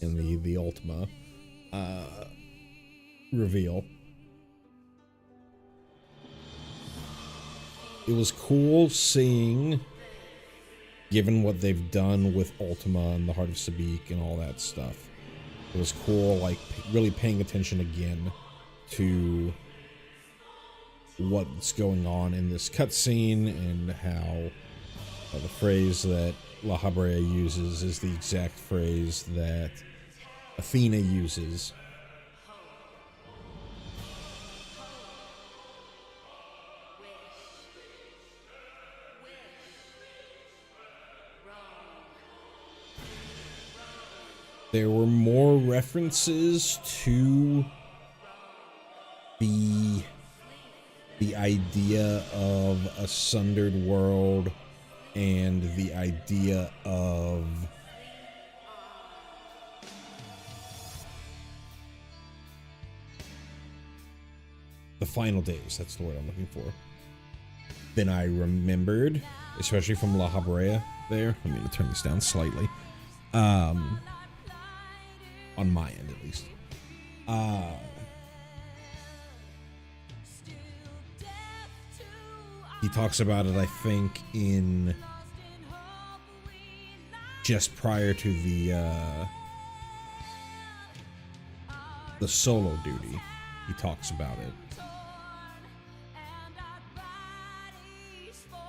in the Ultima reveal. It was cool seeing, given what they've done with Ultima and the Heart of Sabik and all that stuff. It was cool, like, really paying attention again to what's going on in this cutscene and how the phrase that La Habrea uses is the exact phrase that Athena uses. There were more references to the idea of a sundered world and the idea of the final days. That's the word I'm looking for. Then I remembered, especially from La Habrea there. Let me turn this down slightly. On my end, at least. He talks about it, I think, in just prior to the solo duty. He talks about it.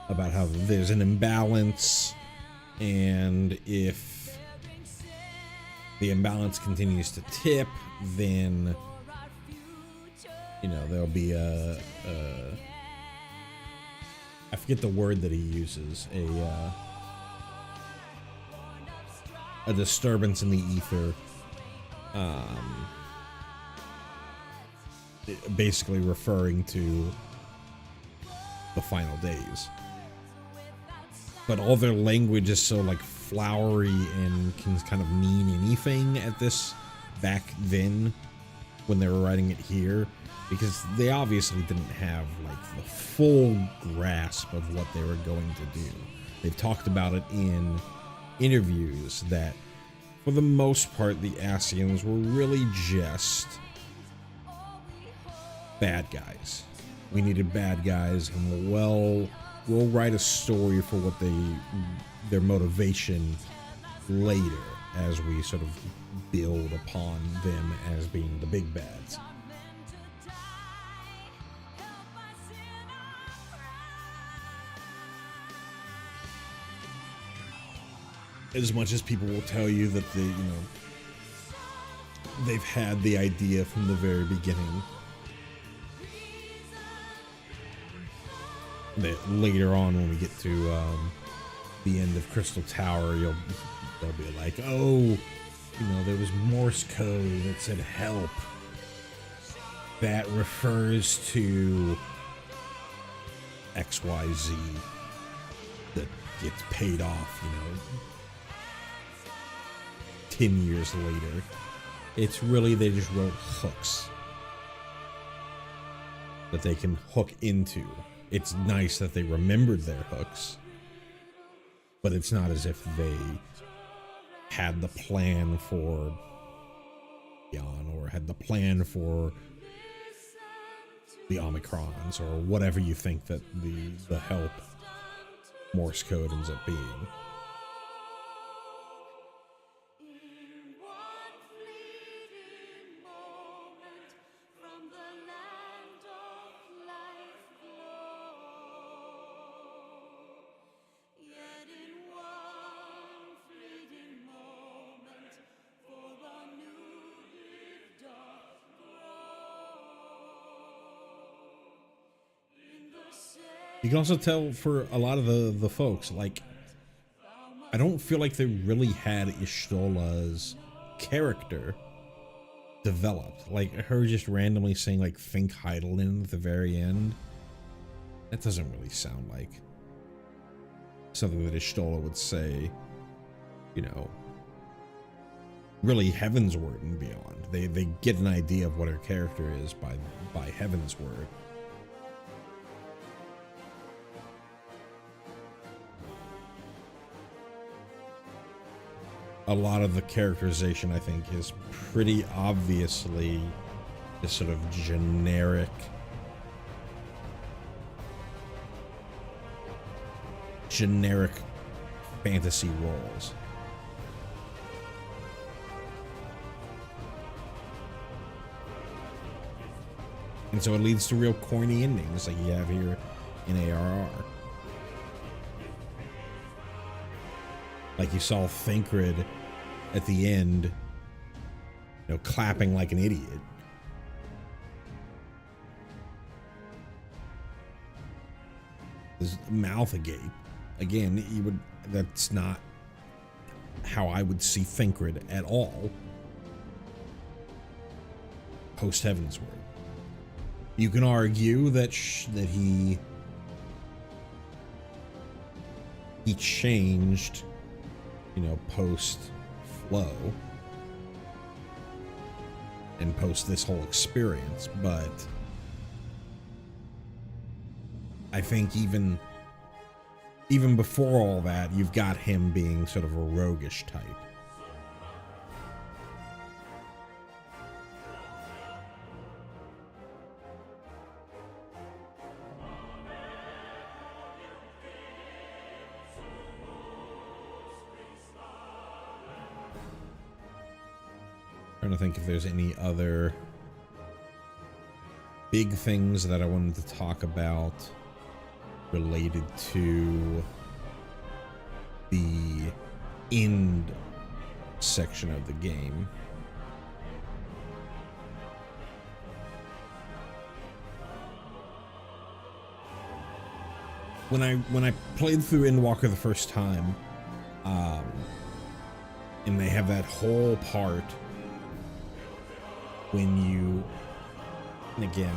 About how there's an imbalance, and if the imbalance continues to tip, then, you know, there'll be I forget the word that he uses, a disturbance in the ether, basically referring to the final days. But all their language is so like flowery and can kind of mean anything at this back then when they were writing it here, because they obviously didn't have like the full grasp of what they were going to do. They've talked about it in interviews that for the most part the Ascians were really just bad guys. We needed bad guys, and we'll write a story for what their motivation later as we sort of build upon them as being the big bads. As much as people will tell you that they've had the idea from the very beginning, that later on when we get to the end of Crystal Tower, They'll be like, oh, you know, there was Morse code that said help. That refers to XYZ that gets paid off, you know, 10 years later. It's really, they just wrote hooks that they can hook into. It's nice that they remembered their hooks, but it's not as if they had the plan for Beyond or had the plan for the Omicrons or whatever you think that the help Morse code ends up being. You can also tell for a lot of the folks, like, I don't feel like they really had Ishtola's character developed. Like, her just randomly saying, like, think Heidelin at the very end. That doesn't really sound like something that Ishtola would say, you know, really Heaven's Word and beyond. They get an idea of what her character is by Heaven's Word. A lot of the characterization, I think, is pretty obviously this sort of generic fantasy roles. And so it leads to real corny endings like you have here in ARR. Like you saw Thancred at the end, you know, clapping like an idiot. His mouth agape. Again, that's not how I would see Thancred at all post Heaven's Word. You can argue that he changed, you know, post Flow and post this whole experience, but I think even before all that, you've got him being sort of a roguish type. Trying to think if there's any other big things that I wanted to talk about related to the end section of the game. When I played through Endwalker the first time, and they have that whole part when you, and again,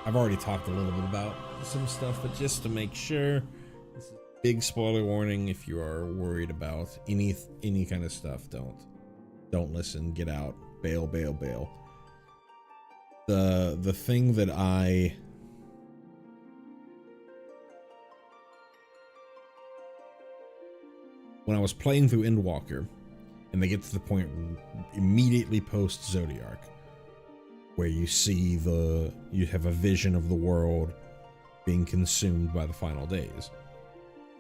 I've already talked a little bit about some stuff, but just to make sure, this is big spoiler warning. If you are worried about any kind of stuff, don't listen, get out, bail. The thing that when I was playing through Endwalker, and they get to the point immediately post Zodiark, where you see you have a vision of the world being consumed by the final days,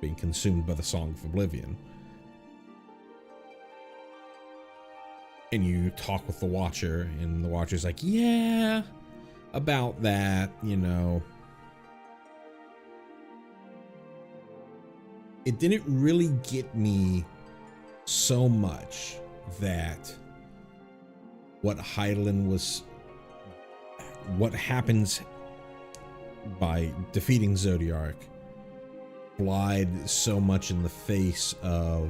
being consumed by the Song of Oblivion. And you talk with the Watcher, and the Watcher's like, yeah, about that, you know. It didn't really get me so much that what happens by defeating Zodiark flied so much in the face of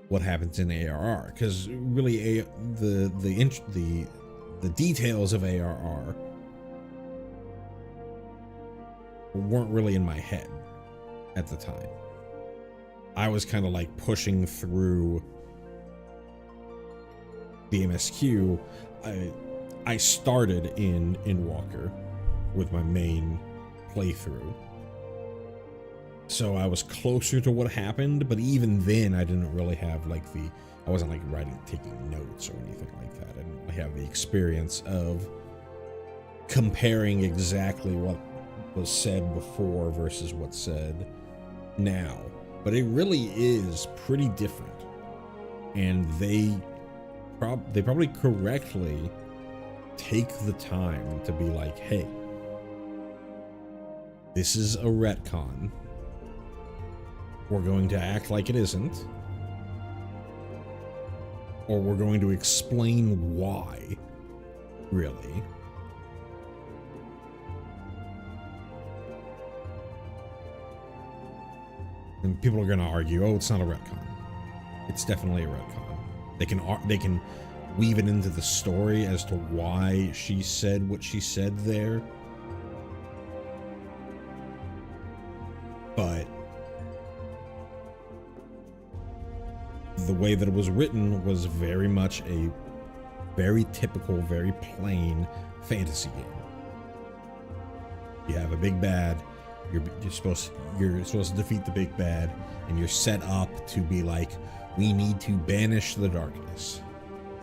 what happens in ARR, because really the details of ARR weren't really in my head at the time. I was kind of like pushing through the MSQ. I started in Walker with my main playthrough, so I was closer to what happened, but even then I didn't really have like I wasn't like taking notes or anything like that. I didn't really have the experience of comparing exactly what was said before versus what's said now. But it really is pretty different, and they probably correctly take the time to be like, hey, this is a retcon. We're going to act like it isn't, or we're going to explain why, really. And people are going to argue, oh, it's not a retcon. It's definitely a retcon. They can weave it into the story as to why she said what she said there. But the way that it was written was very much a very typical, very plain fantasy game. You have a big bad. You're supposed to defeat the big bad, and you're set up to be like, we need to banish the darkness.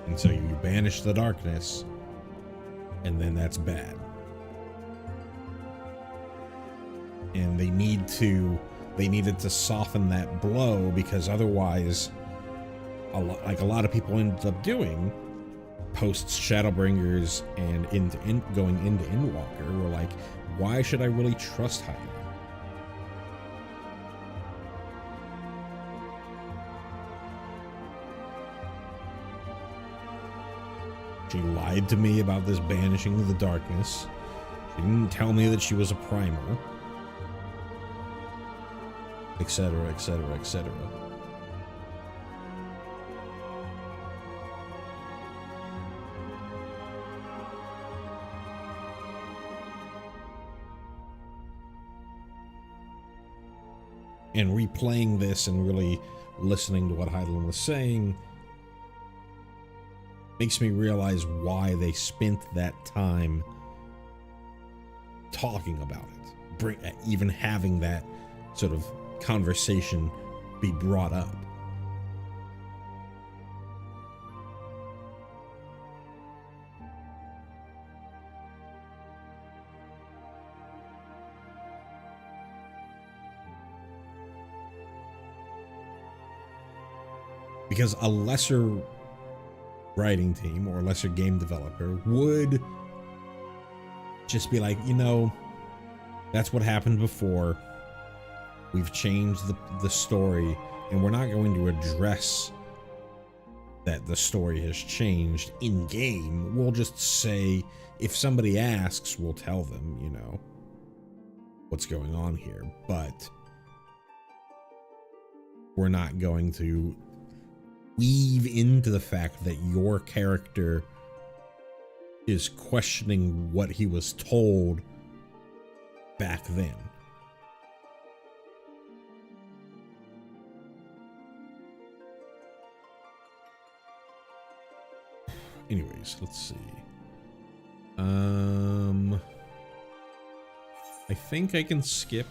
And so you banish the darkness, and then that's bad. And they needed to soften that blow, because otherwise, like a lot of people ended up doing posts Shadowbringers and going into Endwalker, were like, why should I really trust Hylian? She lied to me about this banishing of the darkness. She didn't tell me that she was a primal. Etc., etc., etc. And replaying this and really listening to what Hylian was saying makes me realize why they spent that time talking about it, even having that sort of conversation be brought up. Because a lesser writing team or a lesser game developer would just be like, you know, that's what happened before. We've changed the story, and we're not going to address that the story has changed in game. We'll just say, if somebody asks, we'll tell them, you know, what's going on here. But we're not going to weave into the fact that your character is questioning what he was told back then. Anyways, let's see. I think I can skip.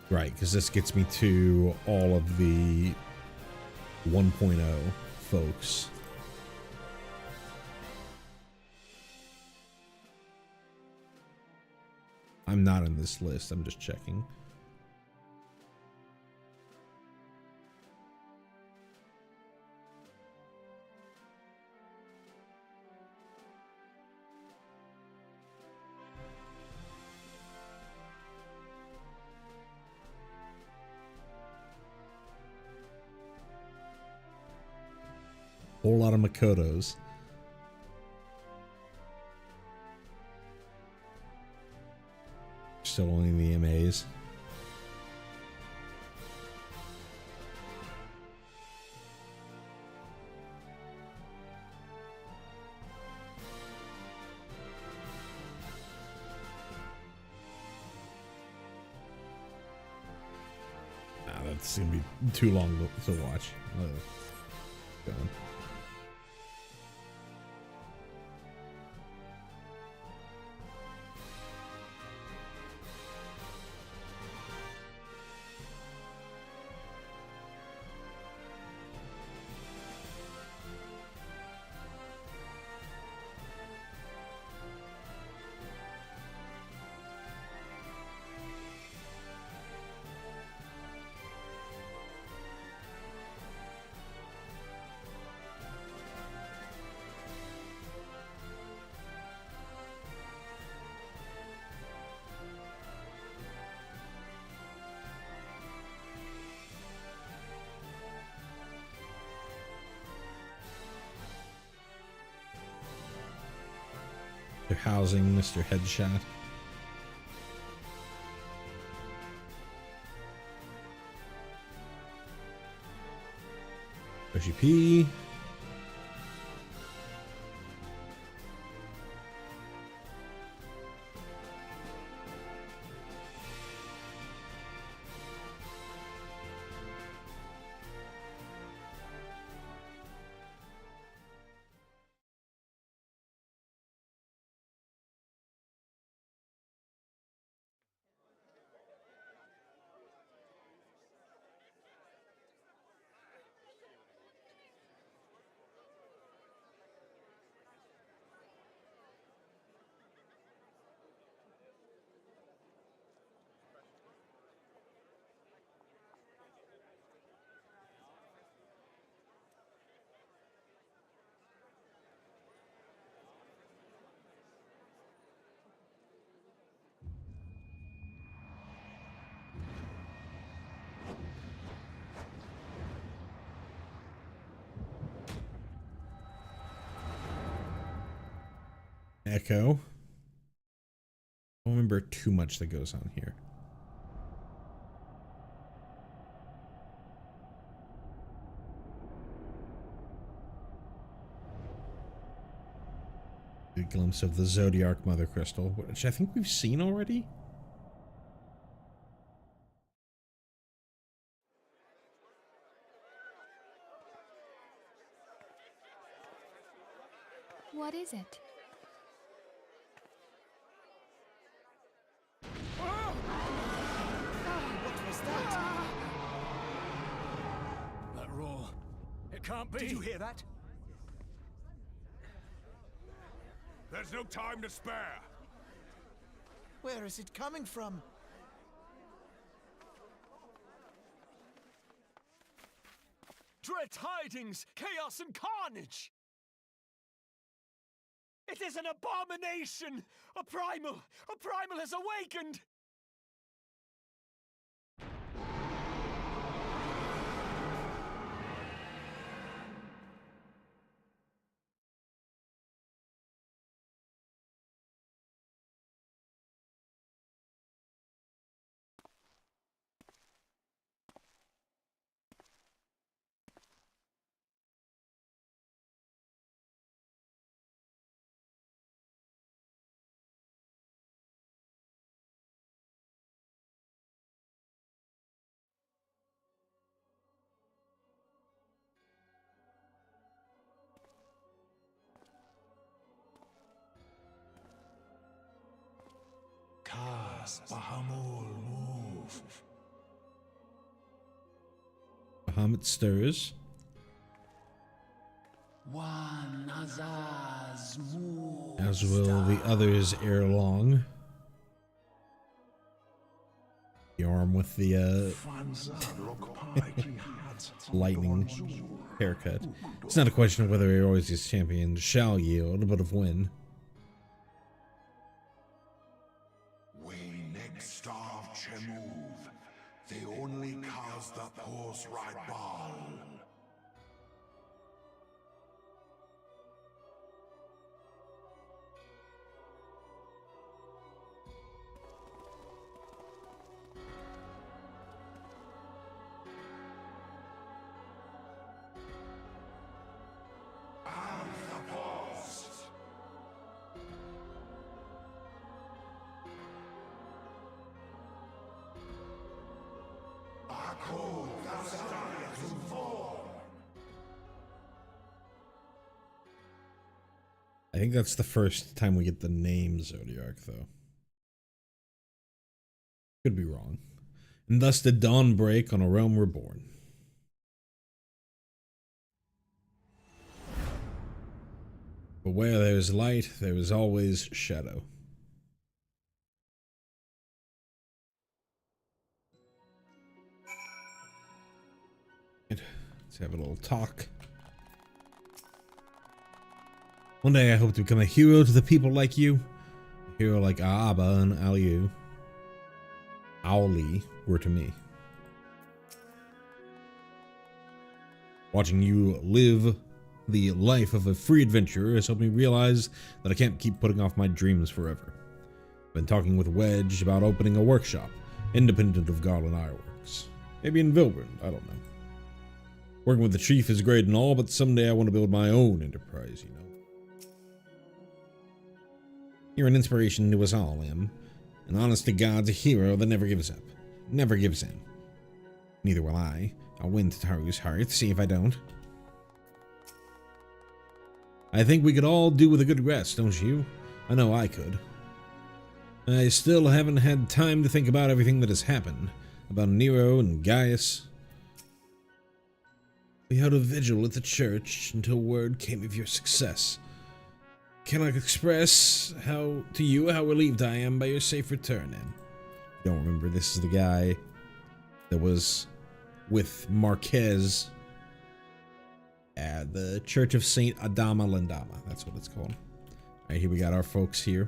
Right, because this gets me to all of the 1.0 folks. I'm not in this list, I'm just checking. Whole lot of Makotos. Still only in the MAs. days. It's gonna be too long to watch. Go on. They're housing Mr. Headshot. Bushy P. Echo. I don't remember too much that goes on here. A glimpse of the Zodiac Mother Crystal, which I think we've seen already. What is it? What was that? That roar. It can't be. Did you hear that? There's no time to spare. Where is it coming from? Dread tidings, chaos and carnage! It is an abomination! A primal has awakened! Bahamul, move. Bahamut stirs. One Azaz move. As will the others ere long. The arm with the lightning haircut. It's not a question of whether Eorzea's champion shall yield, but of when. They only cause the horse ride ball. think that's the first time we get the name Zodiac, though. Could be wrong. And thus did dawn break on a realm reborn. But where there is light, there is always shadow. Let's have a little talk. One day I hope to become a hero to the people like you. A hero like Aaba and Aliu. Auli were to me. Watching you live the life of a free adventurer has helped me realize that I can't keep putting off my dreams forever. I've been talking with Wedge about opening a workshop, independent of Garland Ironworks. Maybe in Vilburn, I don't know. Working with the chief is great and all, but someday I want to build my own enterprise, you know. You're an inspiration to us all, Em. An honest to God's a hero that never gives up. Never gives in. Neither will I. I'll win Tataru's heart, see if I don't. I think we could all do with a good rest, don't you? I know I could. I still haven't had time to think about everything that has happened. About Nero and Gaius. We held a vigil at the church until word came of your success. Cannot express to you how relieved I am by your safe return, Em. Don't remember, this is the guy that was with Marquez at the Church of Saint Adama Landama. That's what it's called. Alright, here we got our folks here.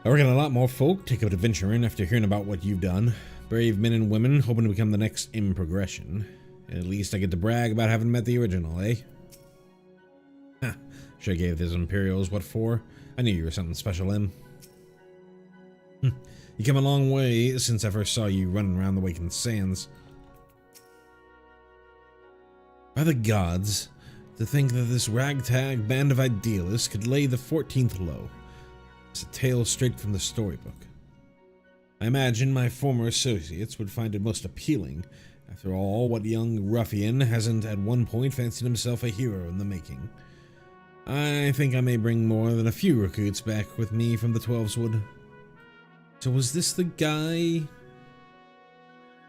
I reckon a lot more folk take up adventuring after hearing about what you've done. Brave men and women hoping to become the next in progression. At least I get to brag about having met the original, eh? Ha, should have gave those Imperials what for. I knew you were something special, Em. You come a long way since I first saw you running around the Waking Sands. By the gods, to think that this ragtag band of idealists could lay the 14th low. It's a tale straight from the storybook. I imagine my former associates would find it most appealing. After all, what young ruffian hasn't at one point fancied himself a hero in the making? I think I may bring more than a few recruits back with me from the Twelveswood. So was this the guy?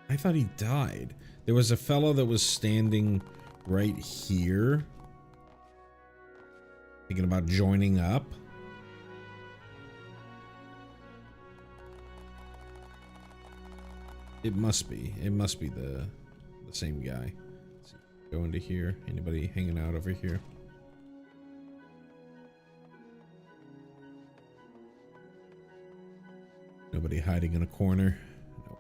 I thought he died. There was a fellow that was standing right here, thinking about joining up. It must be the same guy. Let's see. Go into here. Anybody hanging out over here? Nobody hiding in a corner. Nope.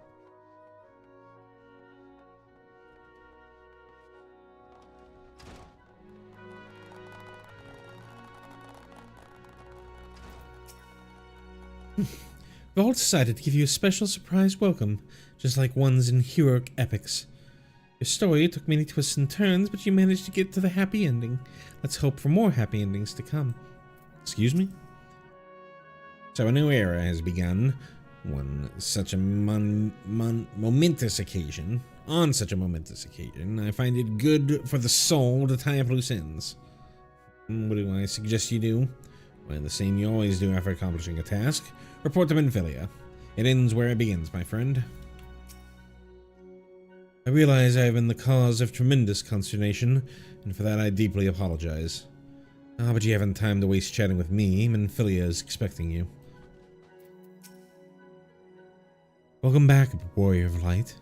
We've all decided to give you a special surprise welcome, just like ones in heroic epics. Your story took many twists and turns, but you managed to get to the happy ending. Let's hope for more happy endings to come. Excuse me? So a new era has begun. On such a momentous occasion, I find it good for the soul to tie up loose ends. What do I suggest you do? Well, the same you always do after accomplishing a task. Report to Menphilia. It ends where it begins, my friend. I realize I have been the cause of tremendous consternation, and for that I deeply apologize. But you haven't time to waste chatting with me. Menphilia is expecting you. Welcome back, Warrior of Light.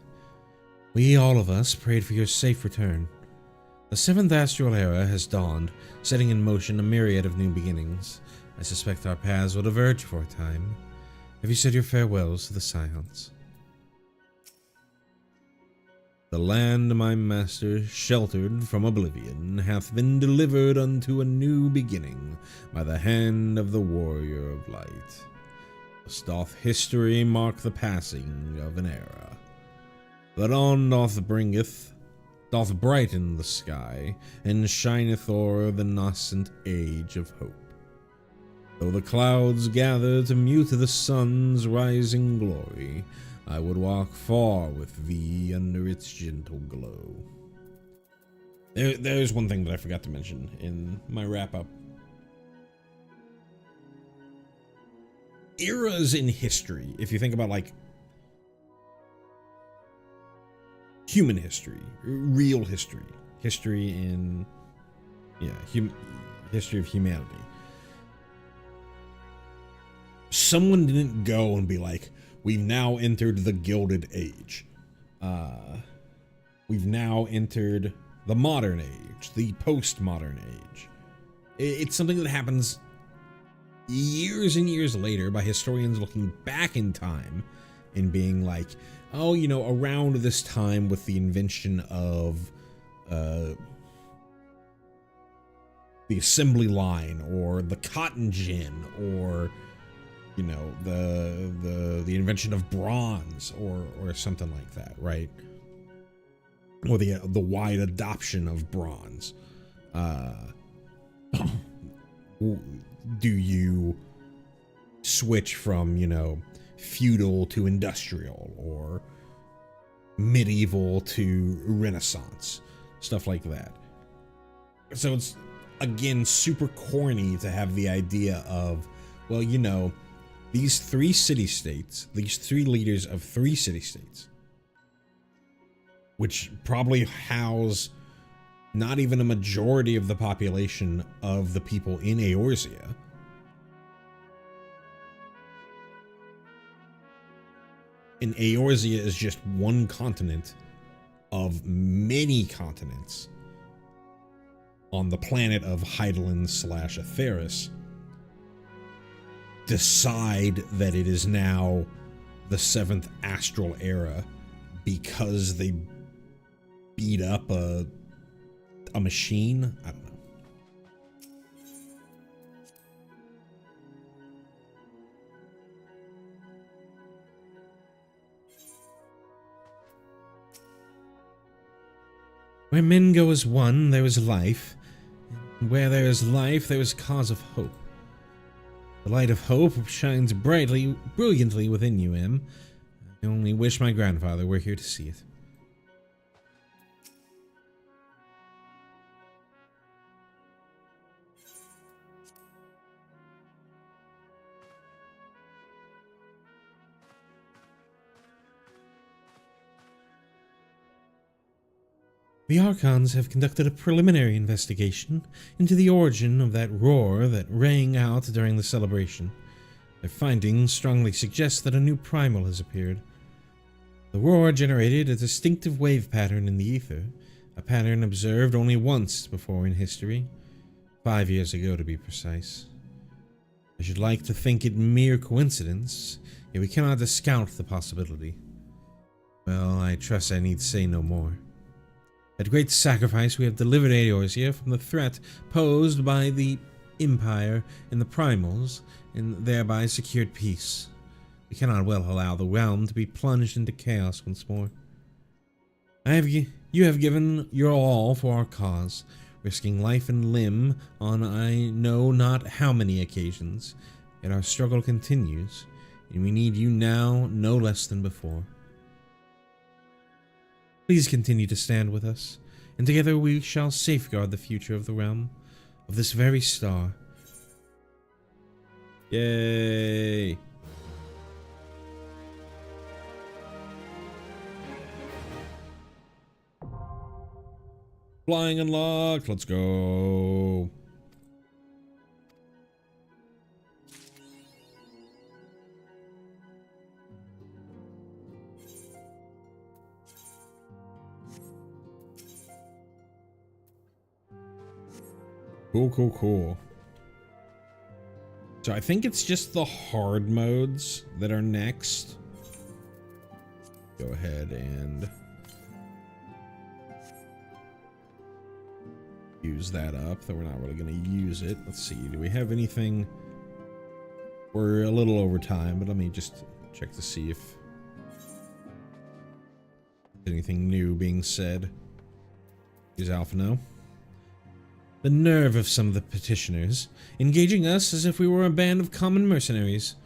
We, all of us, prayed for your safe return. The 7th Astral Era has dawned, setting in motion a myriad of new beginnings. I suspect our paths will diverge for a time. Have you said your farewells to the Scions? The land my master sheltered from oblivion hath been delivered unto a new beginning by the hand of the Warrior of Light. Thus doth history mark the passing of an era. The dawn doth brighten the sky, and shineth o'er the nascent age of hope. Though the clouds gather to mute the sun's rising glory, I would walk far with thee under its gentle glow. There's one thing that I forgot to mention in my wrap-up. Eras in history, if you think about, like, human history, real history, history in, history of humanity. Someone didn't go and be like, we've now entered the Gilded Age. We've now entered the modern age, the postmodern age. It's something that happens years and years later by historians looking back in time and being like, oh, you know, around this time with the invention of the assembly line or the cotton gin or, you know, the invention of bronze or something like that, right? Or the wide adoption of bronze. Do you switch from, you know, feudal to industrial or medieval to Renaissance, stuff like that? So it's, again, super corny to have the idea of, well, you know, these three city-states, these three leaders of three city-states, which probably house not even a majority of the population of the people in Eorzea. And Eorzea is just one continent of many continents on the planet of Hydaelyn / Atheris. Decide that it is now the 7th astral era because they beat up a machine? I don't know. Where men go as one, there is life. And where there is life, there is cause of hope. The light of hope shines brilliantly within you, Em. I only wish my grandfather were here to see it. The Archons have conducted a preliminary investigation into the origin of that roar that rang out during the celebration. Their findings strongly suggest that a new primal has appeared. The roar generated a distinctive wave pattern in the ether, a pattern observed only once before in history, 5 years ago to be precise. I should like to think it mere coincidence, yet we cannot discount the possibility. Well, I trust I need say no more. At great sacrifice, we have delivered Eorzea from the threat posed by the Empire and the Primals, and thereby secured peace. We cannot well allow the realm to be plunged into chaos once more. You have given your all for our cause, risking life and limb on I know not how many occasions, yet our struggle continues, and we need you now no less than before. Please continue to stand with us, and together we shall safeguard the future of the realm, of this very star. Yay! Flying unlocked, let's go! Cool. So I think it's just the hard modes that are next. Go ahead and use that up, though we're not really going to use it. Let's see, do we have anything? We're a little over time, but let me just check to see if there's anything new being said. Is Alpha no? The nerve of some of the petitioners, engaging us as if we were a band of common mercenaries.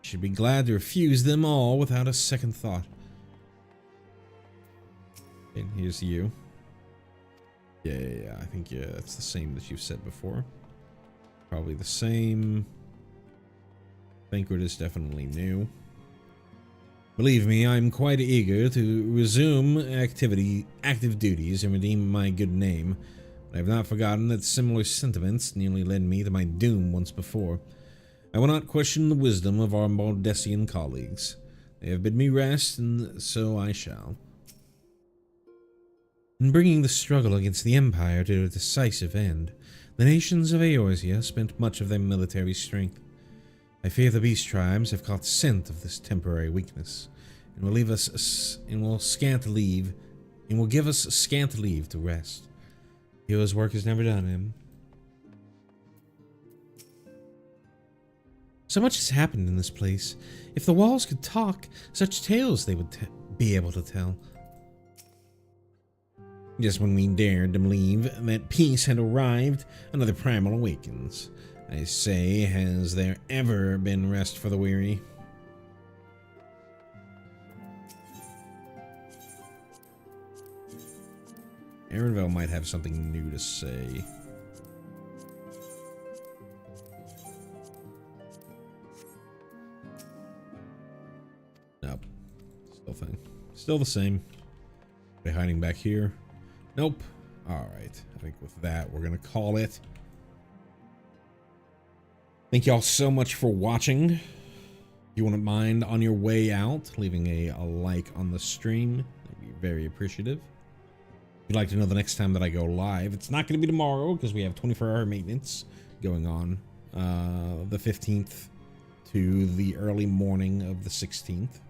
We should be glad to refuse them all without a second thought. And here's you. Yeah, I think, yeah, that's the same that you've said before. Probably the same. Banquet is definitely new. Believe me, I'm quite eager to resume active duties and redeem my good name. But I have not forgotten that similar sentiments nearly led me to my doom once before. I will not question the wisdom of our Maldesian colleagues. They have bid me rest, and so I shall. In bringing the struggle against the Empire to a decisive end, the nations of Eorzea spent much of their military strength. I fear the beast tribes have caught scent of this temporary weakness, and will give us scant leave to rest. Hero's work is never done, him. So much has happened in this place. If the walls could talk, such tales they would be able to tell. Just when we dared to believe that peace had arrived, another primal awakens. I say, has there ever been rest for the weary? Aaronville might have something new to say. Nope. Still the same. Are they hiding back here? Nope. Alright. I think with that, we're going to call it. Thank y'all so much for watching. If you wouldn't mind, on your way out, leaving a like on the stream. I'd be very appreciative. If you'd like to know the next time that I go live, it's not going to be tomorrow because we have 24-hour maintenance going on. The 15th to the early morning of the 16th.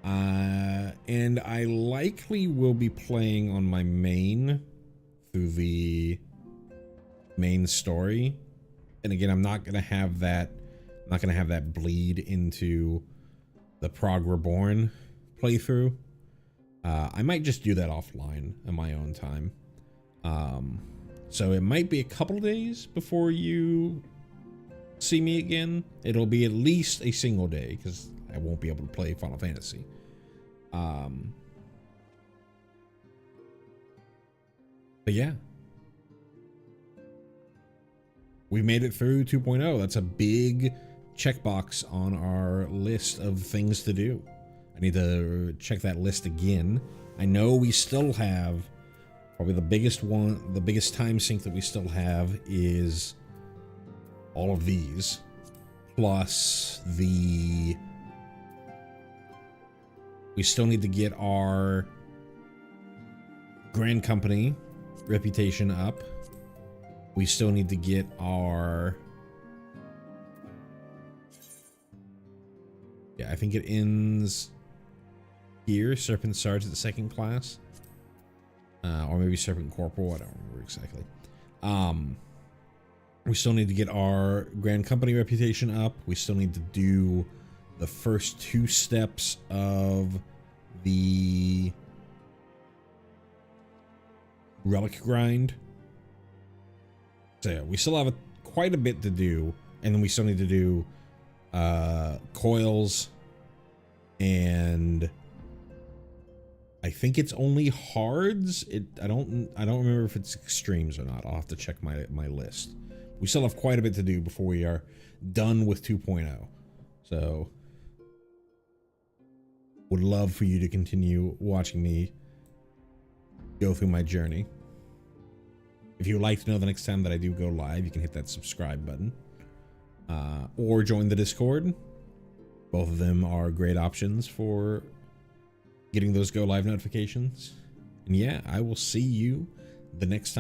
And I likely will be playing on my main through the main story. And again, I'm not gonna have that bleed into the Prog Reborn playthrough. I might just do that offline in my own time. So it might be a couple days before you see me again. It'll be at least a single day because I won't be able to play Final Fantasy. But yeah. We made it through 2.0. That's a big checkbox on our list of things to do. I need to check that list again. I know we still have probably the biggest time sink that we still have is all of these, plus we still need to get our Grand Company reputation up. We still need to get our... Yeah, I think it ends here. Serpent Sarge at the second class. Or maybe Serpent Corporal. I don't remember exactly. We still need to get our Grand Company reputation up. We still need to do the first 2 steps of the relic grind. So yeah, we still have quite a bit to do, and then we still need to do coils, and I think it's only hards. I don't remember if it's extremes or not. I'll have to check my list. We still have quite a bit to do before we are done with 2.0. So would love for you to continue watching me go through my journey. If you would like to know the next time that I do go live, you can hit that subscribe button. Or join the Discord. Both of them are great options for getting those go live notifications. And yeah, I will see you the next time.